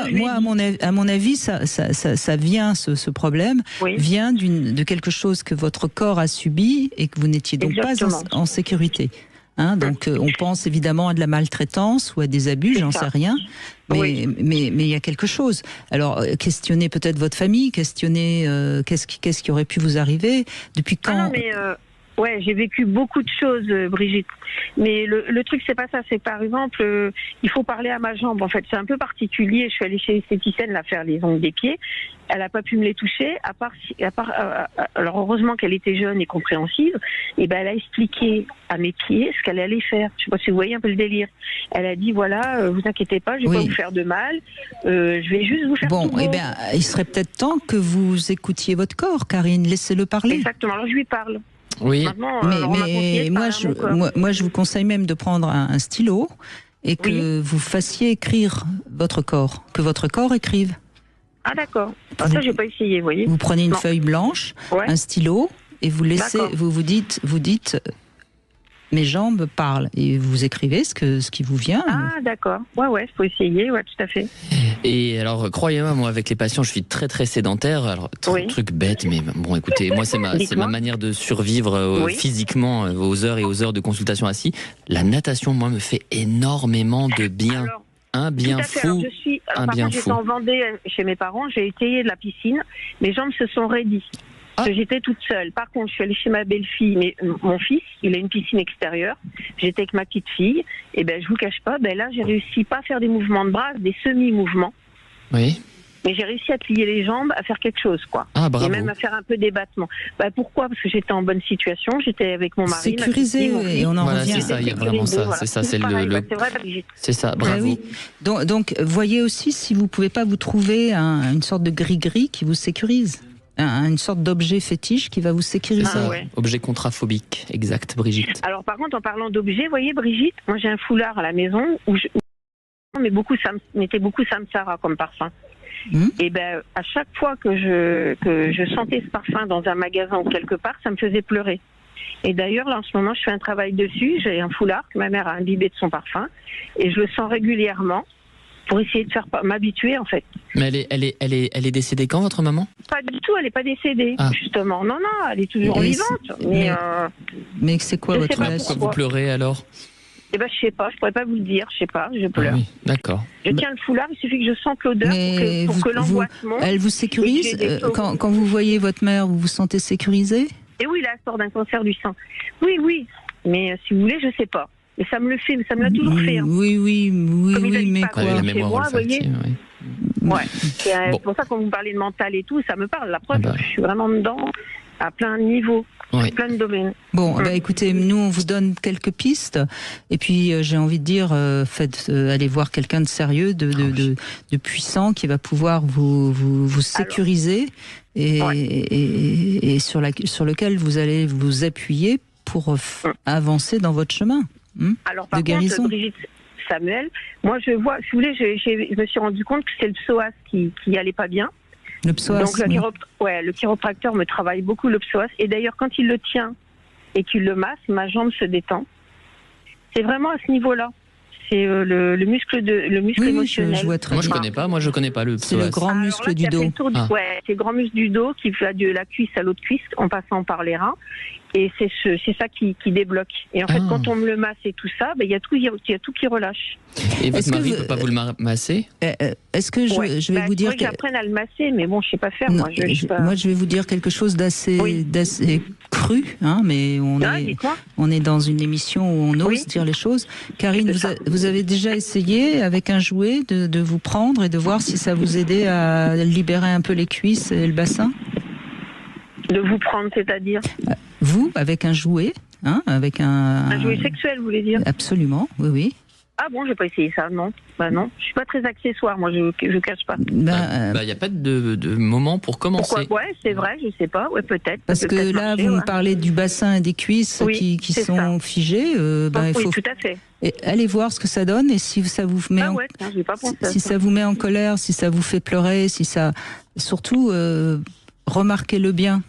à mon avis, ça vient, ce problème, vient de quelque chose que votre corps a subi et que vous n'étiez donc pas en sécurité. Donc, on pense évidemment à de la maltraitance ou à des abus, j'en sais rien. Mais il y a quelque chose. Alors, questionnez peut-être votre famille, questionnez qu'est-ce qui aurait pu vous arriver, depuis quand... j'ai vécu beaucoup de choses, Brigitte. Mais le truc, c'est pas ça. C'est par exemple, il faut parler à ma jambe. En fait, c'est un peu particulier. Je suis allée chez l'esthéticienne faire les ongles des pieds. Elle a pas pu me les toucher. Alors heureusement qu'elle était jeune et compréhensive. Et elle a expliqué à mes pieds ce qu'elle allait faire. Je sais pas si vous voyez un peu le délire. Elle a dit voilà, vous inquiétez pas, je vais pas vous faire de mal. Je vais juste vous faire. Il serait peut-être temps que vous écoutiez votre corps, Karine. Laissez-le parler. Exactement. Alors je lui parle. Oui. Maintenant, mais moi, je vous conseille même de prendre un stylo et que vous fassiez écrire votre corps, que votre corps écrive. Ah d'accord. Ça, j'ai pas essayé, vous voyez. Vous prenez une feuille blanche, un stylo, et vous laissez, vous dites, mes jambes parlent. Et vous écrivez ce qui vous vient. Ah, d'accord. Ouais, faut essayer, ouais, tout à fait. Et alors, croyez-moi, moi, avec les patients, je suis très, très sédentaire. Alors, truc bête, mais bon, écoutez, moi, c'est ma manière de survivre physiquement aux heures et aux heures de consultation assis. La natation, moi, me fait énormément de bien. Alors, un bien fou. Par contre, j'étais en Vendée chez mes parents, j'ai essayé de la piscine, mes jambes se sont raidies. J'étais toute seule. Par contre, je suis allée chez ma belle-fille, mais mon fils, il a une piscine extérieure. J'étais avec ma petite fille, et je vous cache pas, là, j'ai réussi pas à faire des mouvements de bras, des semi-mouvements. Oui. Mais j'ai réussi à plier les jambes, à faire quelque chose, quoi. Ah, bravo. Et même à faire un peu des battements. Pourquoi ? Parce que j'étais en bonne situation, j'étais avec mon mari. Sécurisé, et on en revient. C'est ça, il y a vraiment ça. Voilà. C'est ça, c'est vrai, Brigitte. C'est ça, bravo. Oui. Donc, voyez aussi si vous pouvez pas vous trouver une sorte de gris-gris qui vous sécurise. Une sorte d'objet fétiche qui va vous sécuriser. Objet contraphobique, exact, Brigitte. Alors, par contre, en parlant d'objets, voyez, Brigitte, moi j'ai un foulard à la maison où je mettais beaucoup Samsara comme parfum. Et à chaque fois que je sentais ce parfum dans un magasin ou quelque part, ça me faisait pleurer. Et d'ailleurs, là, en ce moment, je fais un travail dessus. J'ai un foulard que ma mère a imbibé de son parfum et je le sens régulièrement pour essayer de m'habituer, en fait. Mais elle est décédée quand, votre maman ? Pas du tout, elle n'est pas décédée, justement. Non, elle est toujours vivante. Mais c'est quoi votre âge ? Pourquoi vous pleurez alors ? Je sais pas, je pourrais pas vous le dire, je sais pas, je pleure. Oui, d'accord. Je tiens le foulard, il suffit que je sente l'odeur pour que l'angoisse monte. Elle vous sécurise quand vous voyez votre mère, vous vous sentez sécurisée ? Et oui, là, elle sort d'un cancer du sein. Oui, mais si vous voulez, je sais pas. Mais ça me le fait, mais ça me l'a toujours fait. Hein. Oui, mais quoi ? La mémoire olfactive, Ouais. C'est pour ça qu'on vous parlait de mental et tout, ça me parle. La preuve, je suis vraiment dedans à plein de niveaux. Plein de domaines. Bon, écoutez, nous on vous donne quelques pistes, et puis j'ai envie de dire, allez voir quelqu'un de sérieux, de puissant, qui va pouvoir vous sécuriser et sur lequel vous allez vous appuyer pour avancer dans votre chemin Alors, par de guérison. Contre, Brigitte, Samuel, moi je vois, si vous voulez, je me suis rendu compte que c'est le psoas qui allait pas bien. Le psoas. Donc le chiropracteur me travaille beaucoup le psoas. Et d'ailleurs, quand il le tient et qu'il le masse, ma jambe se détend. C'est vraiment à ce niveau-là. C'est le muscle émotionnel. Je vois très bien. Moi je connais pas le psoas. C'est le grand muscle du dos. C'est le grand muscle du dos qui va de la cuisse à l'autre cuisse en passant par les reins. Et c'est ça qui débloque. Et en fait, quand on me le masse et tout ça, il y a tout qui relâche. Et votre mari ne peut pas vous le masser ? Est-ce que je vais vous dire... Il faudrait que j'apprenne à le masser, mais bon, je ne sais pas faire. Non, moi, je vais vous dire quelque chose d'assez cru, mais on est dans une émission où on ose dire les choses. Karine, vous avez déjà essayé avec un jouet de vous prendre et de voir si ça vous aidait à libérer un peu les cuisses et le bassin ? De vous prendre, c'est-à-dire vous, avec un jouet, avec un jouet sexuel, vous voulez dire ? Absolument, oui. Ah bon, j'ai pas essayé ça, non. Non, je suis pas très accessoire, moi, je cache pas. Il y a pas de moment pour commencer. Pourquoi ? C'est vrai, je sais pas, peut-être. Parce que là, vous me parlez du bassin et des cuisses qui sont figées. Il faut... tout à fait. Et allez voir ce que ça donne, et si ça vous met ça vous met en colère, si ça vous fait pleurer, si ça... Surtout, remarquez-le bien,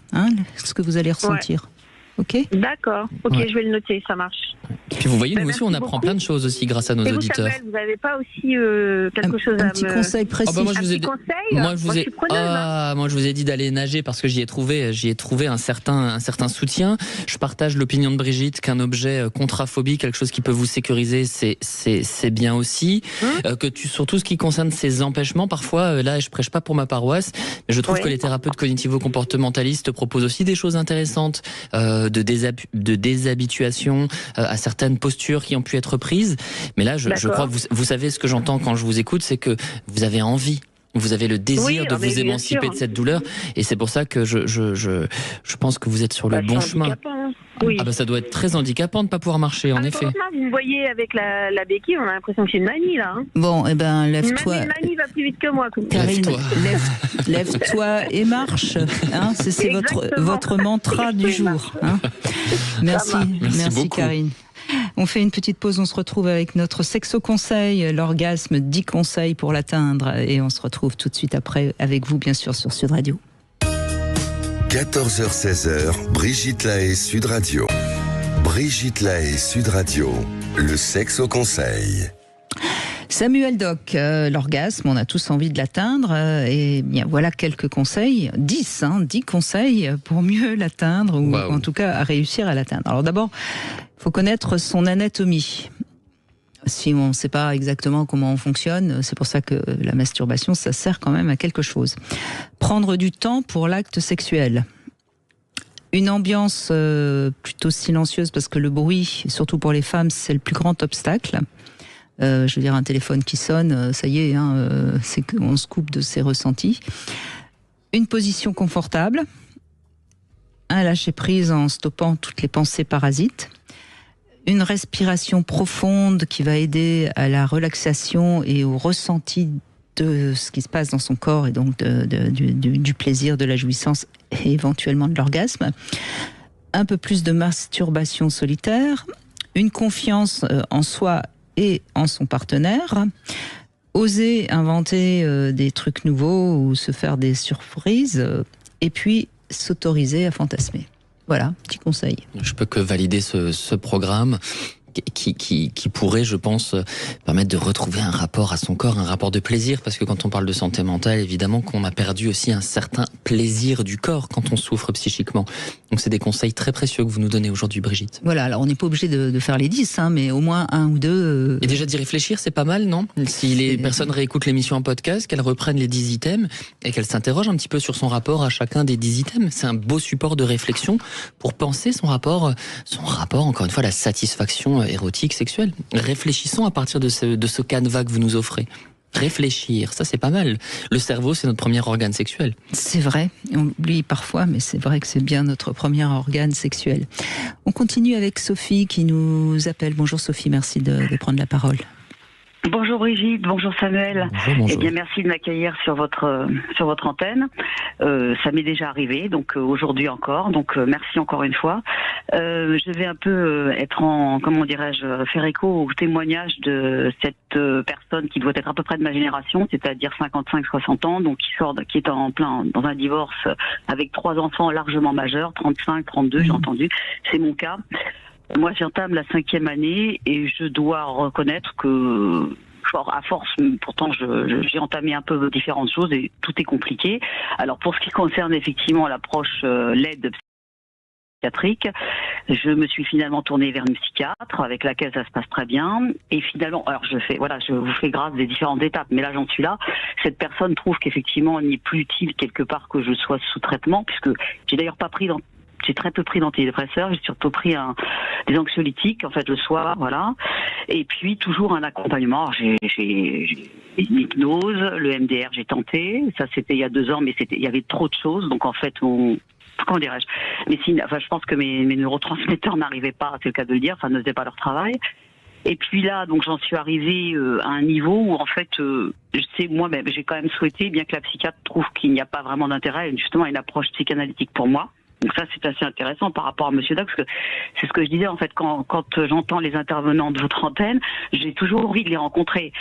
ce que vous allez ressentir. Ok ? D'accord. Ok, je vais le noter, ça marche. Et puis vous voyez, nous aussi, on apprend plein de choses aussi grâce à nos auditeurs. Samuel, vous n'avez pas aussi quelque chose à un petit conseil précis. Moi, je vous ai dit d'aller nager parce que j'y ai trouvé un certain soutien. Je partage l'opinion de Brigitte qu'un objet contraphobique, quelque chose qui peut vous sécuriser, c'est bien aussi. Sur tout ce qui concerne ces empêchements, parfois, là, je prêche pas pour ma paroisse, mais je trouve que les thérapeutes cognitivo-comportementalistes proposent aussi des choses intéressantes. De déshabituation à certaines postures qui ont pu être prises. Mais là, je crois que vous savez ce que j'entends quand je vous écoute, c'est que vous avez envie. Vous avez le désir de vous émanciper de cette douleur, et c'est pour ça que je pense que vous êtes sur le bon chemin. Oui. Ça doit être très handicapant de ne pas pouvoir marcher, en effet. Vous me voyez avec la béquille, on a l'impression que c'est une manie, là. Bon, lève-toi. Une manie va plus vite que moi. Karine, lève-toi et marche. C'est votre mantra du jour. Merci Karine. On fait une petite pause, on se retrouve avec notre sexo-conseil, l'orgasme, 10 conseils pour l'atteindre, et on se retrouve tout de suite après avec vous, bien sûr, sur Sud Radio. 14h-16h, Brigitte Lahaie, Sud Radio. Brigitte Lahaie, Sud Radio, le sexe au conseil. Samuel Doc, l'orgasme, on a tous envie de l'atteindre, et bien voilà quelques conseils, 10 conseils pour mieux l'atteindre, ou en tout cas à réussir à l'atteindre. Alors d'abord, il faut connaître son anatomie. Si on ne sait pas exactement comment on fonctionne, c'est pour ça que la masturbation, ça sert quand même à quelque chose. Prendre du temps pour l'acte sexuel. Une ambiance plutôt silencieuse, parce que le bruit, surtout pour les femmes, c'est le plus grand obstacle. Je veux dire, un téléphone qui sonne, ça y est, c'est qu'on se coupe de ses ressentis. Une position confortable. Un lâcher-prise en stoppant toutes les pensées parasites. Une respiration profonde qui va aider à la relaxation et au ressenti de ce qui se passe dans son corps, et donc du plaisir, de la jouissance et éventuellement de l'orgasme. Un peu plus de masturbation solitaire. Une confiance en soi et en son partenaire. Oser inventer des trucs nouveaux ou se faire des surprises. Et puis s'autoriser à fantasmer. Voilà, petit conseil. Je peux que valider ce programme qui pourrait, je pense, permettre de retrouver un rapport à son corps, un rapport de plaisir, parce que quand on parle de santé mentale, évidemment qu'on a perdu aussi un certain plaisir du corps quand on souffre psychiquement. Donc c'est des conseils très précieux que vous nous donnez aujourd'hui, Brigitte. Voilà, alors on n'est pas obligé de faire les 10, mais au moins un ou deux. Et déjà d'y réfléchir, c'est pas mal, non? Si les personnes réécoutent l'émission en podcast, qu'elles reprennent les 10 items et qu'elles s'interrogent un petit peu sur son rapport à chacun des 10 items. C'est un beau support de réflexion pour penser son rapport, encore une fois, à la satisfaction érotique, sexuelle. Réfléchissons à partir de ce canevas que vous nous offrez. Réfléchir, ça c'est pas mal. Le cerveau, c'est notre premier organe sexuel. C'est vrai, on l'oublie parfois, mais c'est vrai que c'est bien notre premier organe sexuel. On continue avec Sophie qui nous appelle. Bonjour Sophie, merci de prendre la parole. Bonjour Brigitte, bonjour Samuel. Bonjour. Eh bien, merci de m'accueillir sur votre antenne. Ça m'est déjà arrivé, donc aujourd'hui encore. Donc merci encore une fois. Je vais un peu faire écho au témoignage de cette personne qui doit être à peu près de ma génération, c'est-à-dire 55-60 ans, donc qui est en plein dans un divorce avec 3 enfants largement majeurs, 35, 32, j'ai entendu. C'est mon cas. Moi, j'entame la 5e année et je dois reconnaître que, à force, pourtant, j'ai entamé un peu différentes choses et tout est compliqué. Alors, pour ce qui concerne effectivement l'approche l'aide psychiatrique, je me suis finalement tournée vers une psychiatre avec laquelle ça se passe très bien. Et finalement, alors je vous fais grâce des différentes étapes, mais là j'en suis là. Cette personne trouve qu'effectivement, il n'est plus utile quelque part que je sois sous traitement, puisque j'ai d'ailleurs j'ai très peu pris d'antidépresseurs, j'ai surtout pris des anxiolytiques, en fait, le soir, voilà. Et puis, toujours un accompagnement. Alors, j'ai une hypnose, le MDR, j'ai tenté. Ça, c'était il y a 2 ans, mais il y avait trop de choses. Donc, en fait, comment dirais-je? Je pense que mes neurotransmetteurs n'arrivaient pas, c'est le cas de le dire, ne faisaient pas leur travail. Et puis là, donc, j'en suis arrivée à un niveau où, en fait, moi-même, j'ai quand même souhaité, bien que la psychiatre trouve qu'il n'y a pas vraiment d'intérêt, justement, à une approche psychanalytique pour moi. Donc ça, c'est assez intéressant par rapport à Monsieur Doc, parce que c'est ce que je disais, en fait, quand j'entends les intervenants de votre antenne, j'ai toujours envie de les rencontrer.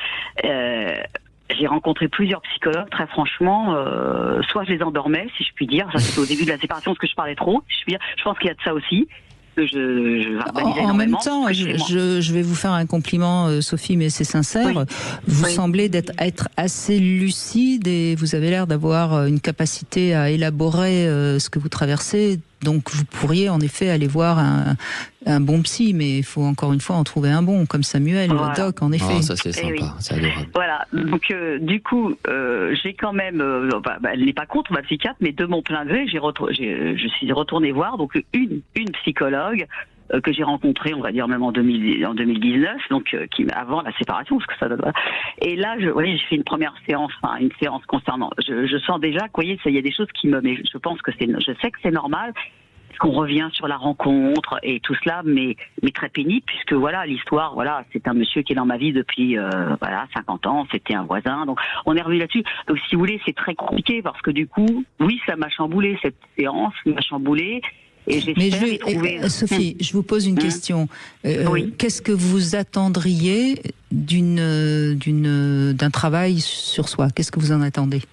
J'ai rencontré plusieurs psychologues, très franchement, soit je les endormais, si je puis dire, ça c'était au début de la séparation, parce que je parlais trop, si je puis dire. Je pense qu'il y a de ça aussi. En même temps, je vais vous faire un compliment, Sophie, mais c'est sincère. Oui. Vous semblez être assez lucide et vous avez l'air d'avoir une capacité à élaborer ce que vous traversez. Donc vous pourriez en effet aller voir un bon psy, mais il faut encore une fois en trouver un bon, comme Samuel, voilà. Doc, en effet. Oh, ça c'est sympa, c'est adorable. Voilà, donc du coup, j'ai quand même, elle n'est pas contre ma psychiatre, mais de mon plein gré, je suis retournée voir donc une psychologue que j'ai rencontrée, on va dire même en 2019, donc avant la séparation, parce que ça doit. Et là, j'ai fait une première séance, une séance concernant. Je sens déjà que, vous voyez, il y a des choses qui mais je pense que je sais que c'est normal. Qu'on revient sur la rencontre et tout cela, mais très pénible, puisque voilà, l'histoire, voilà, c'est un monsieur qui est dans ma vie depuis 50 ans, c'était un voisin, donc on est revenu là-dessus. Donc si vous voulez, c'est très compliqué, parce que du coup, oui, ça m'a chamboulé, cette séance m'a chamboulé. Mais Sophie, je vous pose une question. Oui. Qu'est-ce que vous attendriez d'un travail sur soi? Qu'est-ce que vous en attendez?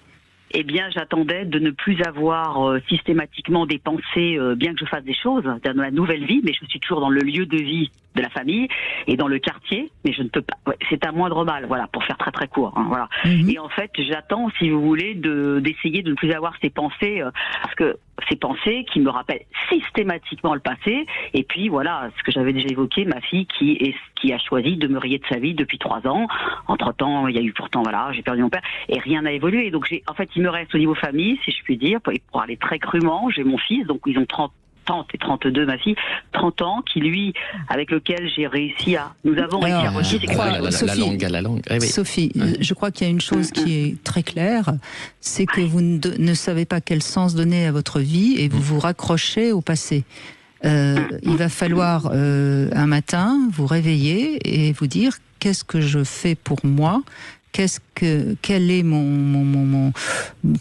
eh bien, j'attendais de ne plus avoir systématiquement des pensées, bien que je fasse des choses dans la nouvelle vie, mais je suis toujours dans le lieu de vie de la famille et dans le quartier, mais je ne peux pas. Ouais, c'est un moindre mal, voilà, pour faire très très court. Hein, voilà. Et en fait, j'attends, si vous voulez, d'essayer de ne plus avoir ces pensées, parce que ces pensées qui me rappellent systématiquement le passé. Et puis voilà, ce que j'avais déjà évoqué, ma fille qui a choisi de me rayer de sa vie depuis 3 ans. Entre-temps, il y a eu pourtant, voilà, j'ai perdu mon père et rien n'a évolué. Donc en fait, il me reste au niveau famille, si je puis dire, pour aller très crûment, j'ai mon fils, donc ils ont 30 et 32, ma fille, 30 ans, qui lui, avec lequel j'ai réussi à... Nous avons réussi à relier la langue. Oui. Sophie, je crois qu'il y a une chose qui est très claire, c'est que vous ne savez pas quel sens donner à votre vie et vous vous raccrochez au passé. Il va falloir un matin vous réveiller et vous dire qu'est-ce que je fais pour moi, quel est mon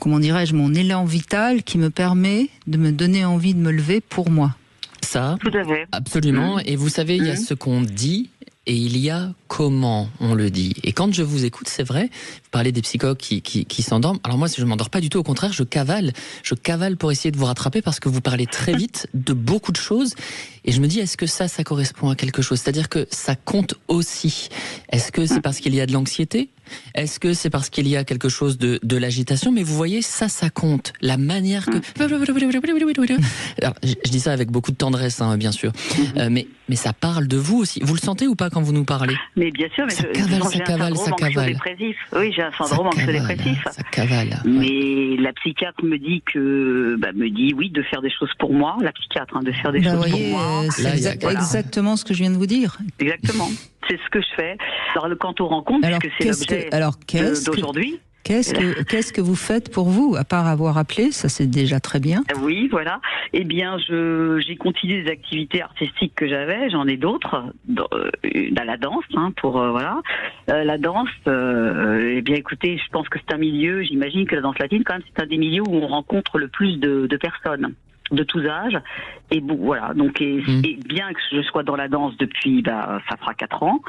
comment dirais-je, mon élan vital qui me permet de me donner envie de me lever pour moi. Ça, tout à fait. Absolument. Et vous savez, il y a ce qu'on dit et il y a comment on le dit. Et quand je vous écoute, c'est vrai, vous parlez des psychologues qui s'endorment. Alors moi, je ne m'endors pas du tout, au contraire, je cavale pour essayer de vous rattraper parce que vous parlez très vite de beaucoup de choses. Et je me dis, est-ce que ça correspond à quelque chose? C'est-à-dire que ça compte aussi. Est-ce que c'est parce qu'il y a de l'anxiété? Est-ce que c'est parce qu'il y a quelque chose de l'agitation? Mais vous voyez, ça compte. La manière que... Alors, je dis ça avec beaucoup de tendresse, hein, bien sûr. Mais ça parle de vous aussi. Vous le sentez ou pas quand vous nous parlez? Mais bien sûr, mais ça cavale. Oui, j'ai un syndrome anxio-dépressif. Ça cavale. Mais la psychiatre me dit oui, de faire des choses pour moi. La psychiatre, de faire des choses pour moi. C'est exactement ce que je viens de vous dire. Exactement. C'est ce que je fais. Alors, quant aux rencontres, puisque c'est l'objet d'aujourd'hui. Qu'est-ce que vous faites pour vous, à part avoir appelé? Ça, c'est déjà très bien. Oui, voilà. Eh bien, j'ai continué des activités artistiques que j'avais. J'en ai d'autres. Dans la danse, voilà. La danse, eh bien, écoutez, je pense que c'est un milieu, j'imagine que la danse latine, quand même, c'est un des milieux où on rencontre le plus de personnes de tous âges. Et bon, voilà. Donc, et bien que je sois dans la danse depuis, ça fera 4 ans,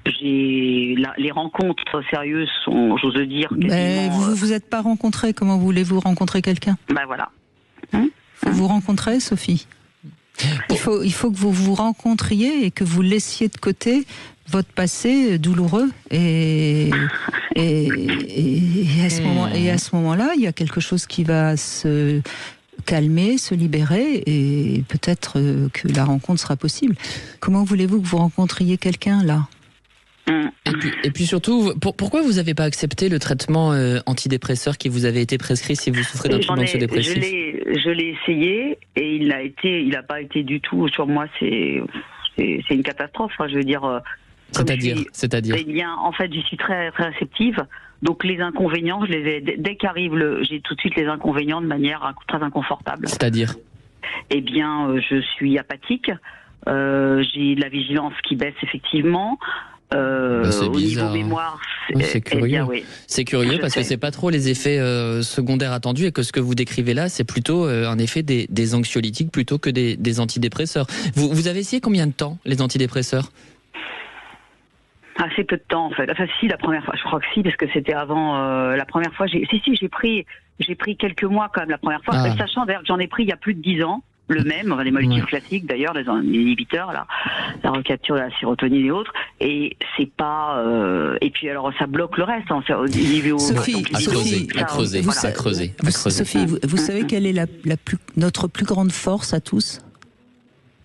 les rencontres sérieuses sont, j'ose dire, quasiment... vous êtes pas rencontrés. Comment voulez-vous rencontrer quelqu'un? Voilà. Vous rencontrez, Sophie? Il faut que vous vous rencontriez et que vous laissiez de côté votre passé douloureux et à ce moment-là, il y a quelque chose qui va se calmer, se libérer et peut-être que la rencontre sera possible. Comment voulez-vous que vous rencontriez quelqu'un là? Et puis surtout, pourquoi vous n'avez pas accepté le traitement antidépresseur qui vous avait été prescrit si vous souffrez d'un trouble anxio-dépressif? Je l'ai essayé et il n'a pas été du tout sur moi. C'est une catastrophe. Je veux dire. C'est-à-dire. Eh bien, en fait, j'y suis très, très réceptive. Donc les inconvénients, je les ai dès qu'arrive j'ai tout de suite les inconvénients de manière très inconfortable. C'est-à-dire? Eh bien, je suis apathique. J'ai de la vigilance qui baisse effectivement. C'est au bizarre. niveau mémoire, c'est curieux. Eh bien, oui. C'est curieux parce que c'est pas trop les effets secondaires attendus et que ce que vous décrivez là, c'est plutôt un effet des anxiolytiques plutôt que des antidépresseurs. Vous avez essayé combien de temps les antidépresseurs? Assez peu de temps en fait. Enfin si, la première fois, je crois que si, parce que c'était avant la première fois. J'ai pris quelques mois quand même la première fois, sachant d'ailleurs que j'en ai pris il y a plus de 10 ans. Le même, les molécules classiques d'ailleurs, les inhibiteurs, la recapture de la sérotonine et autres, et c'est pas. Et puis alors ça bloque le reste. Au niveau Sophie, à creuser. Sophie, vous savez quelle est notre plus grande force à tous?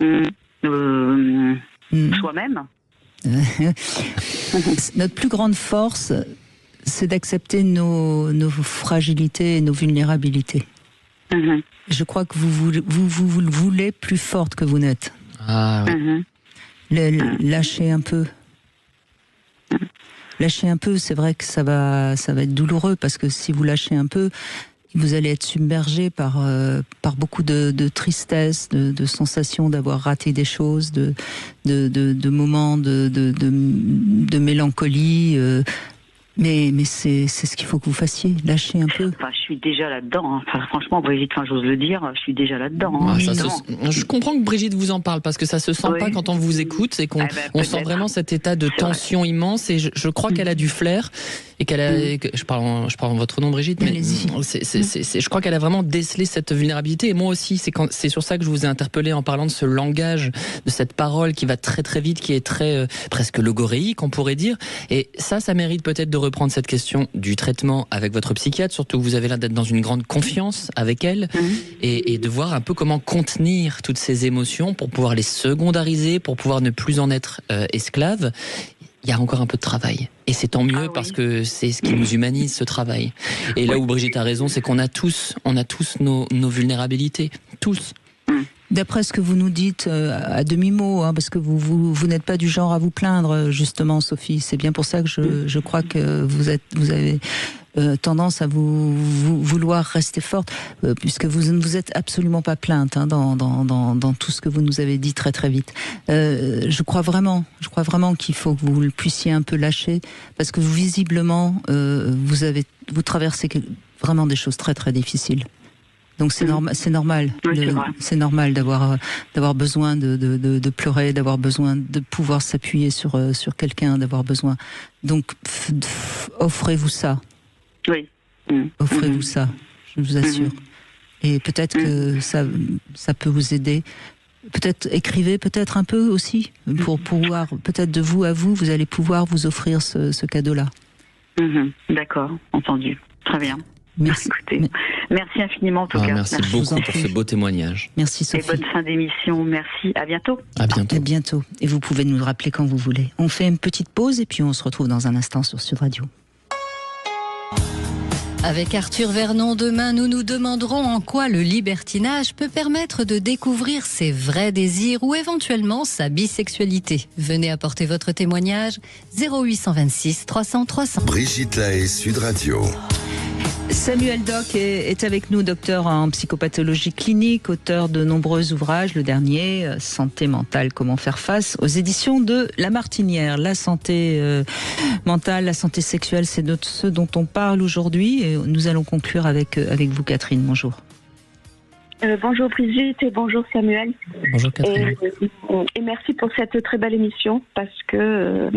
Soi-même. Notre plus grande force, c'est d'accepter nos fragilités et nos vulnérabilités. Je crois que vous le voulez plus forte que vous n'êtes. Ah oui. Lâchez un peu. Lâchez un peu, c'est vrai que ça va être douloureux parce que si vous lâchez un peu, vous allez être submergé par beaucoup de tristesse, de sensations d'avoir raté des choses, de moments de mélancolie. Mais c'est ce qu'il faut que vous fassiez, lâcher un peu. Enfin, je suis déjà là-dedans. Hein. Enfin, franchement, Brigitte, j'ose le dire, je suis déjà là-dedans. Hein, je comprends que Brigitte vous en parle, parce que ça se sent pas quand on vous écoute, et qu'on on sent vraiment cet état de tension immense, et je crois qu'elle a du flair, et qu'elle a... Je parle en votre nom, Brigitte, mais je crois qu'elle a vraiment décelé cette vulnérabilité, et moi aussi, c'est sur ça que je vous ai interpellé en parlant de ce langage, de cette parole qui va très très vite, qui est très presque logoréique, on pourrait dire, et ça mérite peut-être de reprendre cette question du traitement avec votre psychiatre, surtout que vous avez l'air d'être dans une grande confiance avec elle, et de voir un peu comment contenir toutes ces émotions pour pouvoir les secondariser, pour pouvoir ne plus en être esclave. Il y a encore un peu de travail. Et c'est tant mieux, parce que c'est ce qui nous humanise, ce travail. Et là où Brigitte a raison, c'est qu'on a tous nos vulnérabilités. Tous. D'après ce que vous nous dites à demi-mot, hein, parce que vous n'êtes pas du genre à vous plaindre, justement, Sophie. C'est bien pour ça que je crois que vous avez tendance à vouloir rester forte, puisque vous ne vous êtes absolument pas plainte, hein, dans tout ce que vous nous avez dit très très vite. Je crois vraiment qu'il faut que vous le puissiez un peu lâcher, parce que visiblement vous traversez vraiment des choses très très difficiles. Donc c'est normal d'avoir besoin de pleurer, d'avoir besoin de pouvoir s'appuyer sur quelqu'un, d'avoir besoin. Donc offrez-vous ça. Oui. Offrez-vous ça, je vous assure. Et peut-être que ça peut vous aider. Peut-être écrivez peut-être un peu aussi, pour pouvoir, peut-être de vous à vous allez pouvoir vous offrir ce cadeau-là. D'accord, entendu. Très bien. Merci. Écoutez, merci infiniment en tout cas. Merci beaucoup pour ce beau témoignage. Merci Sophie. Et bonne fin d'émission. Merci. À bientôt. À bientôt. À bientôt. Et vous pouvez nous le rappeler quand vous voulez. On fait une petite pause et puis on se retrouve dans un instant sur Sud Radio. Avec Arthur Vernon, demain, nous nous demanderons en quoi le libertinage peut permettre de découvrir ses vrais désirs ou éventuellement sa bisexualité. Venez apporter votre témoignage 0826 300 300. Brigitte Lahaie, Sud Radio. Samuel Doc est avec nous, docteur en psychopathologie clinique, auteur de nombreux ouvrages. Le dernier, Santé mentale, comment faire face, aux éditions de La Martinière. La santé mentale, la santé sexuelle, c'est de ce dont on parle aujourd'hui. Et nous allons conclure avec vous, Catherine. Bonjour. Bonjour Brigitte et bonjour Samuel. Bonjour Catherine. Et merci pour cette très belle émission, parce que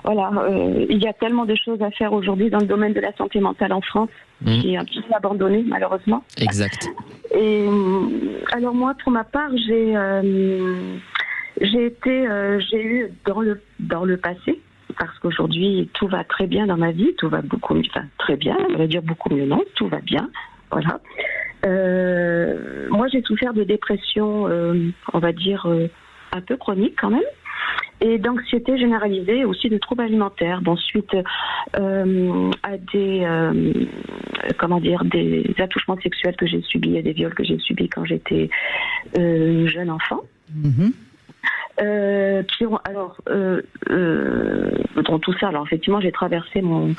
il y a tellement de choses à faire aujourd'hui dans le domaine de la santé mentale en France, qui est un petit peu abandonné malheureusement. Exact. Et alors moi, pour ma part, j'ai eu dans le passé, parce qu'aujourd'hui tout va très bien dans ma vie, tout va beaucoup mieux, enfin très bien, on va dire beaucoup mieux, non, tout va bien, voilà. Moi, j'ai souffert de dépression, on va dire, un peu chronique quand même, et d'anxiété généralisée, aussi de troubles alimentaires. Bon, suite à des attouchements sexuels que j'ai subis et des viols que j'ai subis quand j'étais jeune enfant. Qui ont dans tout ça, alors effectivement j'ai traversé mon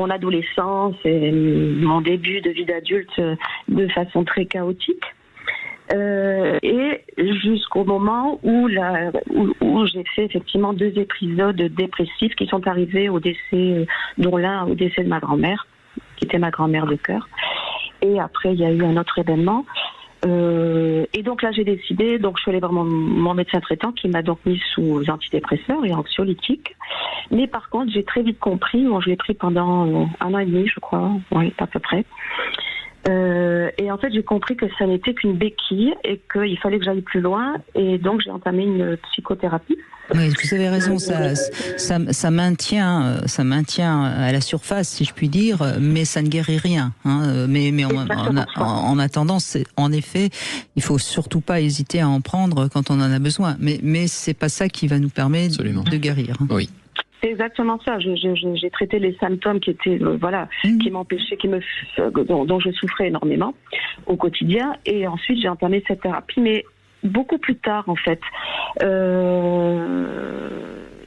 adolescence et mon début de vie d'adulte de façon très chaotique, et jusqu'au moment où j'ai fait effectivement 2 épisodes dépressifs qui sont arrivés au décès, dont l'un au décès de ma grand-mère, qui était ma grand-mère de cœur, et après il y a eu un autre événement. Et donc là j'ai décidé, donc je suis allée voir mon médecin traitant qui m'a donc mis sous antidépresseurs et anxiolytiques. Mais par contre j'ai très vite compris, je l'ai pris pendant 1 an et demi je crois, oui à peu près. Et en fait j'ai compris que ça n'était qu'une béquille et qu'il fallait que j'aille plus loin, et donc j'ai entamé une psychothérapie. Oui, vous avez raison, ça maintient à la surface, si je puis dire, mais ça ne guérit rien. Hein. Mais en attendant, en effet, il faut surtout pas hésiter à en prendre quand on en a besoin. Mais c'est pas ça qui va nous permettre de guérir. Hein. Oui. C'est exactement ça. J'ai traité les symptômes qui étaient, qui m'empêchaient, dont je souffrais énormément au quotidien. Et ensuite, j'ai entamé cette thérapie, mais beaucoup plus tard, en fait.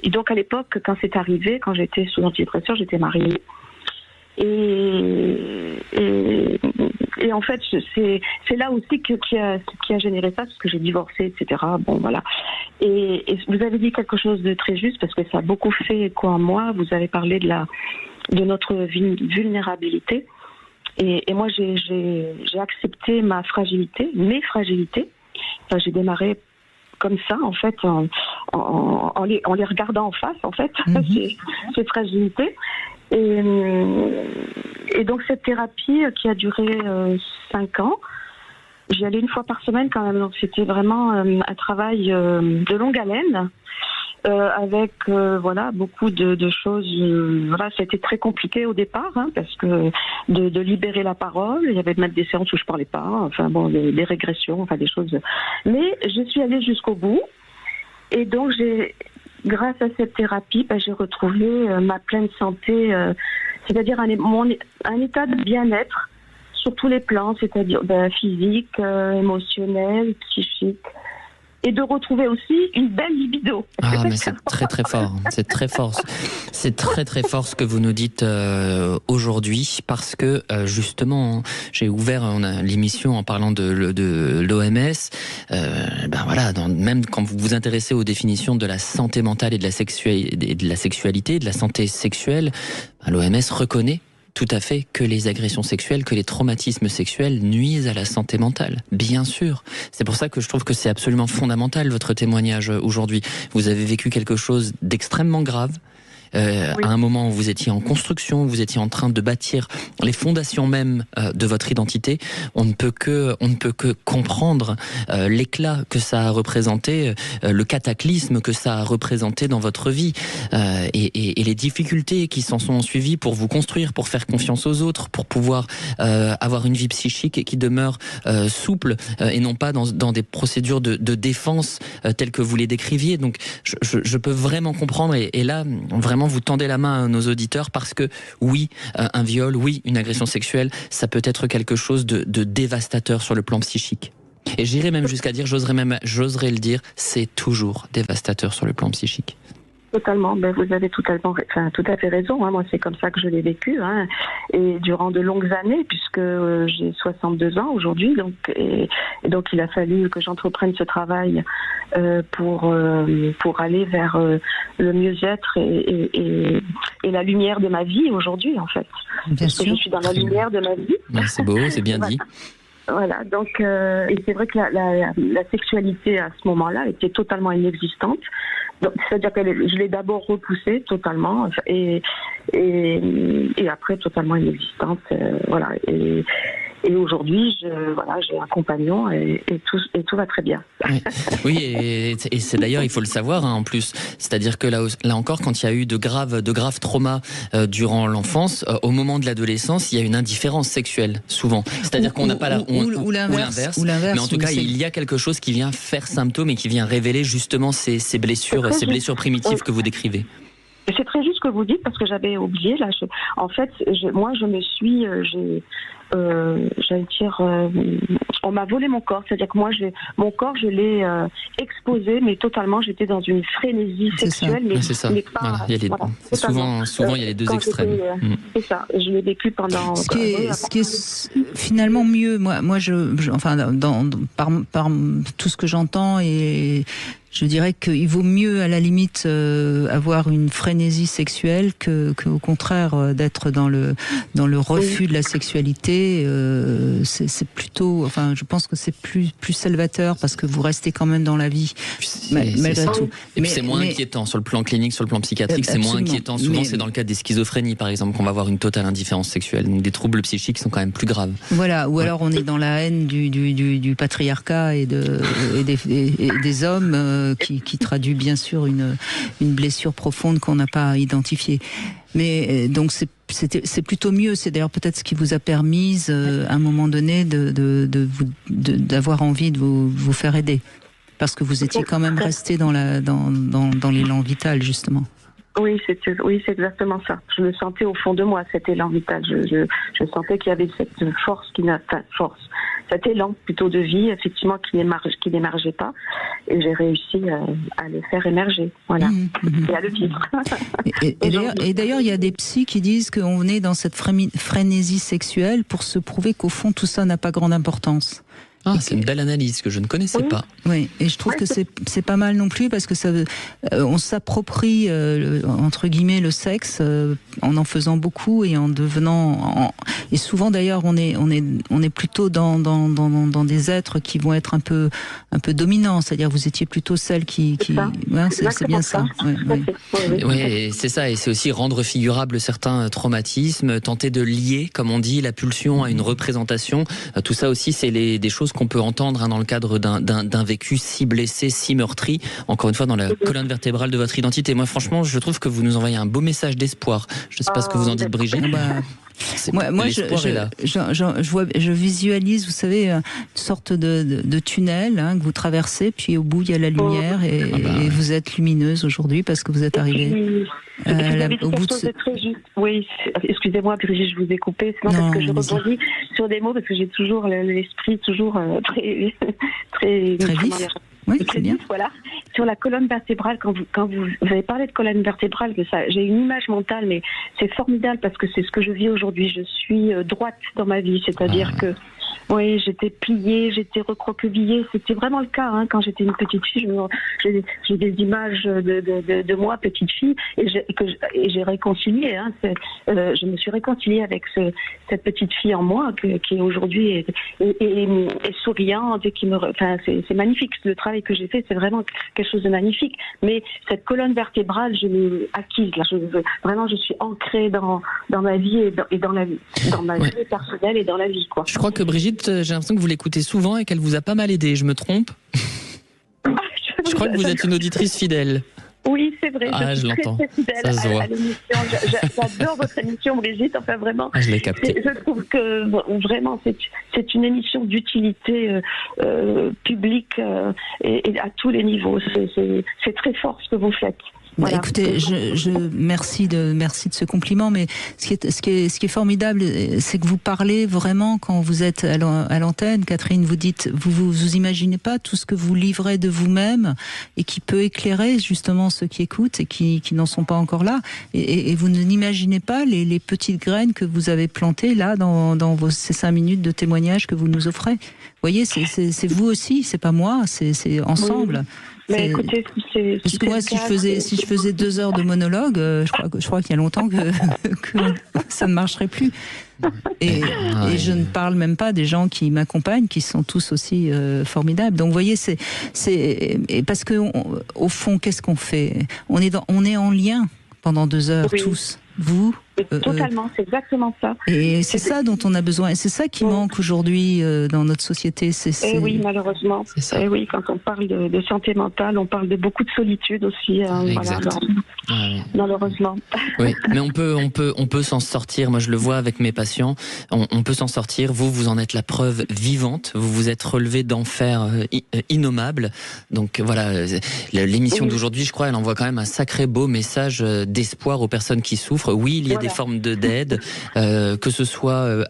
Et donc, à l'époque, quand c'est arrivé, quand j'étais sous antidépresseur, j'étais mariée. Et en fait, c'est là aussi qui a généré ça, parce que j'ai divorcé, etc. Bon, voilà. Et vous avez dit quelque chose de très juste, parce que ça a beaucoup fait écho à moi. Vous avez parlé de notre vulnérabilité. Et moi, j'ai accepté ma fragilité, mes fragilités. Enfin, j'ai démarré comme ça, en fait, en les regardant en face, en fait, ces fragilités. Et donc, cette thérapie qui a duré 5 ans, j'y allais une fois par semaine quand même. Donc, c'était vraiment un travail de longue haleine. Avec beaucoup de choses. C'était très compliqué au départ, parce que de libérer la parole, il y avait même des séances où je parlais pas, des régressions, des choses. Mais je suis allée jusqu'au bout, et donc grâce à cette thérapie, j'ai retrouvé ma pleine santé, c'est-à-dire un état de bien-être sur tous les plans, c'est-à-dire physique, émotionnel, psychique. Et de retrouver aussi une belle libido. Ah, mais c'est très très fort. C'est très fort. C'est très très fort ce que vous nous dites aujourd'hui, parce que justement, j'ai ouvert l'émission en parlant de l'OMS. Même quand vous vous intéressez aux définitions de la santé mentale et de la sexualité, de la santé sexuelle, l'OMS reconnaît tout à fait que les agressions sexuelles, que les traumatismes sexuels nuisent à la santé mentale. Bien sûr. C'est pour ça que je trouve que c'est absolument fondamental, votre témoignage aujourd'hui. Vous avez vécu quelque chose d'extrêmement grave. À un moment où vous étiez en construction, vous étiez en train de bâtir les fondations même de votre identité, on ne peut que comprendre l'éclat que ça a représenté, le cataclysme que ça a représenté dans votre vie, et les difficultés qui s'en sont suivies pour vous construire, pour faire confiance aux autres, pour pouvoir avoir une vie psychique qui demeure souple, et non pas dans des procédures de défense telles que vous les décriviez. Donc je peux vraiment comprendre, et là vraiment vous tendez la main à nos auditeurs, parce que oui, un viol, oui, une agression sexuelle, ça peut être quelque chose de dévastateur sur le plan psychique. Et j'irai même jusqu'à dire, j'oserais le dire, c'est toujours dévastateur sur le plan psychique. Totalement, vous avez tout à fait raison. Moi, c'est comme ça que je l'ai vécu, et durant de longues années, puisque j'ai 62 ans aujourd'hui, et donc il a fallu que j'entreprenne ce travail pour aller vers le mieux-être et la lumière de ma vie aujourd'hui, en fait. Bien sûr. Je suis dans la lumière de ma vie. C'est beau, c'est bien dit. Voilà, donc et c'est vrai que la sexualité à ce moment-là était totalement inexistante. Donc, c'est-à-dire que je l'ai d'abord repoussée totalement, et après totalement inexistante. Et aujourd'hui, j'ai un compagnon et tout va très bien. Oui, et c'est d'ailleurs, il faut le savoir, en plus. C'est-à-dire que là encore, quand il y a eu de graves traumas durant l'enfance, au moment de l'adolescence, il y a une indifférence sexuelle, souvent. C'est-à-dire qu'on n'a pas ou l'inverse. Mais en tout cas, il y a quelque chose qui vient faire symptôme et qui vient révéler justement ces blessures primitives que vous décrivez. C'est très juste ce que vous dites, parce que j'avais oublié. On m'a volé mon corps, c'est-à-dire que moi, mon corps, je l'ai exposé, mais totalement, j'étais dans une frénésie sexuelle. C'est ça. Souvent, il y a les deux extrêmes. C'est ça. Je l'ai vécu pendant. Ce qui est finalement mieux, moi, par tout ce que j'entends, et je dirais qu'il vaut mieux, à la limite, avoir une frénésie sexuelle que au contraire d'être dans le refus de la sexualité. C'est plutôt, je pense que c'est plus salvateur, parce que vous restez quand même dans la vie malgré tout. Et puis c'est moins inquiétant sur le plan clinique, sur le plan psychiatrique, c'est moins inquiétant. Souvent, c'est dans le cas des schizophrénies, par exemple, qu'on va avoir une totale indifférence sexuelle. Donc des troubles psychiques sont quand même plus graves. Voilà, ou alors on est dans la haine du patriarcat et des hommes qui traduit bien sûr une blessure profonde qu'on n'a pas identifiée. Mais donc c'est plutôt mieux. C'est d'ailleurs peut-être ce qui vous a permis à un moment donné d'avoir envie de vous faire aider, parce que vous étiez quand même resté dans l'élan vital, justement. Oui, c'est exactement ça. Je me sentais au fond de moi, cet élan vital. Je sentais qu'il y avait cette force cet élan plutôt de vie, effectivement, qui n'émergeait pas, et j'ai réussi à le faire émerger, voilà, et à le vivre. Et d'ailleurs, il y a des psys qui disent qu'on est dans cette frénésie sexuelle pour se prouver qu'au fond, tout ça n'a pas grande importance. Ah, c'est une belle analyse que je ne connaissais pas. Oui, et je trouve que c'est pas mal non plus parce que on s'approprie entre guillemets le sexe en faisant beaucoup et en devenant et souvent d'ailleurs on est plutôt dans des êtres qui vont être un peu dominants, c'est-à-dire vous étiez plutôt celle qui c'est bien ça. Oui, c'est ça, et c'est aussi rendre figurable certains traumatismes, tenter de lier, comme on dit, la pulsion à une représentation. Tout ça aussi, c'est des choses qu'on peut entendre dans le cadre d'un vécu si blessé, si meurtri, encore une fois dans la colonne vertébrale de votre identité. Moi franchement, je trouve que vous nous envoyez un beau message d'espoir. Je ne sais pas ce que vous en dites, Brigitte. Moi, je visualise, vous savez, une sorte de tunnel que vous traversez, puis au bout il y a la lumière et vous êtes lumineuse aujourd'hui parce que vous êtes arrivée au bout de très juste. Oui, excusez-moi Brigitte, je vous ai coupé, parce que je rebondis sur des mots parce que j'ai toujours l'esprit toujours très vif. Oui, très bien. Voilà. Sur la colonne vertébrale, quand vous avez parlé de colonne vertébrale, j'ai une image mentale, mais c'est formidable parce que c'est ce que je vis aujourd'hui. Je suis droite dans ma vie, c'est-à-dire que j'étais pliée, j'étais recroquevillée. C'était vraiment le cas quand j'étais une petite fille. J'ai des images de moi, petite fille, et j'ai réconcilié. Je me suis réconciliée avec cette petite fille en moi qui aujourd'hui est souriante et qui c'est magnifique. Le travail que j'ai fait, c'est vraiment quelque chose de magnifique. Mais cette colonne vertébrale, je l'ai acquise. Là, je suis ancrée dans ma vie et dans ma vie personnelle et dans la vie, quoi. Je crois que Brigitte, j'ai l'impression que vous l'écoutez souvent et qu'elle vous a pas mal aidé. Je me trompe? Je crois que vous êtes une auditrice fidèle. Oui, c'est vrai. Je l'entends. Très fidèle à l'émission. J'adore votre émission, Brigitte. Enfin, vraiment. Je l'ai capté. Je trouve que vraiment, c'est une émission d'utilité publique et à tous les niveaux. C'est très fort ce que vous faites. Voilà. Écoutez, merci de ce compliment, mais ce qui est formidable, c'est que vous parlez vraiment quand vous êtes à l'antenne, Catherine. Vous dites, vous imaginez pas tout ce que vous livrez de vous-même et qui peut éclairer justement ceux qui écoutent et qui n'en sont pas encore là. Et vous n'imaginez pas les petites graines que vous avez plantées là dans ces 5 minutes de témoignage que vous nous offrez. Vous voyez, c'est vous aussi, c'est pas moi, c'est ensemble. Oui. Mais écoutez, parce que moi, si je faisais 2 heures de monologue, je crois qu'il y a longtemps que ça ne marcherait plus. Et je ne parle même pas des gens qui m'accompagnent, qui sont tous aussi formidables. Donc, vous voyez, c'est parce que au fond, qu'est-ce qu'on fait ? On est en lien pendant 2 heures tous. Vous. Totalement, c'est exactement ça. Et c'est ça dont on a besoin. Et c'est ça qui manque aujourd'hui dans notre société. Et oui, malheureusement. Et oui, quand on parle de santé mentale, on parle de beaucoup de solitude aussi. Malheureusement. Oui, mais on peut s'en sortir. Moi, je le vois avec mes patients. On peut s'en sortir. Vous en êtes la preuve vivante. Vous vous êtes relevé d'enfer innommable. Donc voilà, l'émission d'aujourd'hui, je crois, elle envoie quand même un sacré beau message d'espoir aux personnes qui souffrent. Oui, il y a des formes d'aide, que ce soit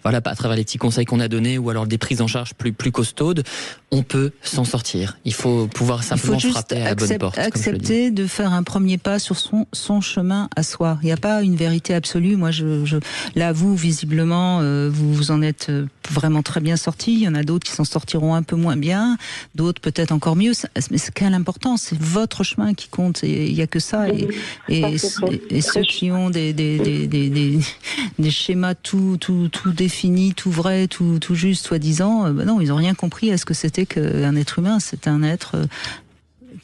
à travers les petits conseils qu'on a donnés ou alors des prises en charge plus costaudes. On peut s'en sortir. Il faut pouvoir simplement frapper à la bonne porte. Accepter de faire un premier pas sur son chemin à soi. Il n'y a pas une vérité absolue. Moi, là, vous, visiblement, vous en êtes vraiment très bien sortis. Il y en a d'autres qui s'en sortiront un peu moins bien, d'autres peut-être encore mieux. Mais ce qui est l'important, c'est votre chemin qui compte. Et il n'y a que ça. Et ceux qui ont des schémas tout définis, tout vrai, tout juste, soi-disant, non, ils n'ont rien compris à ce que c'était qu'un être humain. C'est un être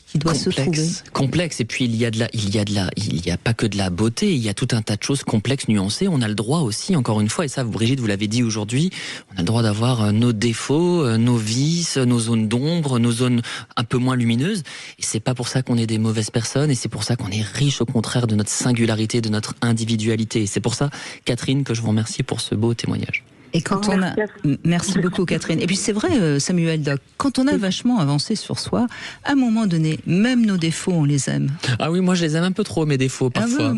qui doit se trouver. Complexe, et puis il y a pas que de la beauté, il y a tout un tas de choses complexes, nuancées. On a le droit aussi, encore une fois, et ça, Brigitte, vous l'avez dit aujourd'hui, on a le droit d'avoir nos défauts, nos vices, nos zones d'ombre, nos zones un peu moins lumineuses. Et c'est pas pour ça qu'on est des mauvaises personnes, et c'est pour ça qu'on est riche, au contraire, de notre singularité, de notre individualité. Et c'est pour ça, Catherine, que je vous remercie pour ce beau témoignage. Et quand on a... Merci beaucoup, Catherine. Et puis c'est vrai, Samuel Doc, quand on a vachement avancé sur soi, à un moment donné, même nos défauts, on les aime. Ah oui, moi je les aime un peu trop, mes défauts, parfois.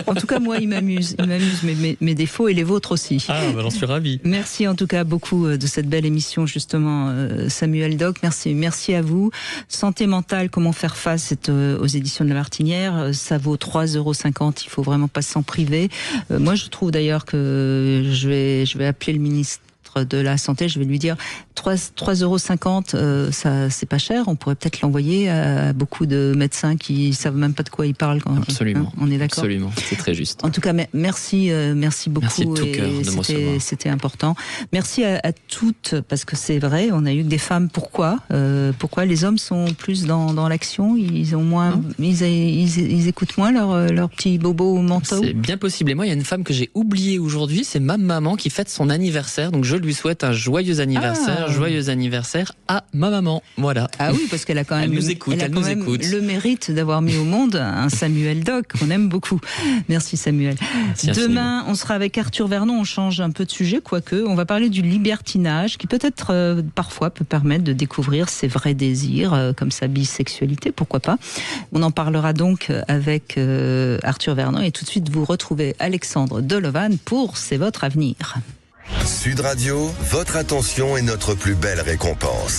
En tout cas, moi, ils m'amusent. Ils m'amusent, mes défauts et les vôtres aussi. Ah, j'en suis ravi. Merci en tout cas beaucoup de cette belle émission, justement, Samuel Doc. Merci à vous. Santé mentale, comment faire face, c'est aux éditions de La Martinière. Ça vaut 3,50 €. Il faut vraiment pas s'en priver. Moi, je trouve d'ailleurs que je vais appeler le ministre ministre de la Santé, je vais lui dire 3,50 €, ça c'est pas cher. On pourrait peut-être l'envoyer à beaucoup de médecins qui savent même pas de quoi ils parlent. Absolument. On est d'accord. Absolument, c'est très juste. En tout cas, merci beaucoup. Merci de tout cœur de me recevoir. C'était important. Merci à toutes, parce que c'est vrai, on a eu que des femmes. Pourquoi les hommes sont plus dans l'action? Ils ont moins, ils écoutent moins leur petit bobo au manteau. C'est bien possible. Et moi, il y a une femme que j'ai oubliée aujourd'hui, c'est ma maman qui fête son anniversaire. Donc je lui souhaite un joyeux anniversaire, joyeux anniversaire à ma maman. Voilà. Ah oui, parce qu'elle a quand même, elle nous écoute, le mérite d'avoir mis au monde un Samuel Doc qu'on aime beaucoup. Merci Samuel. Merci Demain, on sera avec Arthur Vernon. On change un peu de sujet, quoique. On va parler du libertinage, qui peut-être parfois peut permettre de découvrir ses vrais désirs, comme sa bisexualité, pourquoi pas. On en parlera donc avec Arthur Vernon, et tout de suite vous retrouvez Alexandre Delevan pour C'est votre avenir. Sud Radio, votre attention est notre plus belle récompense.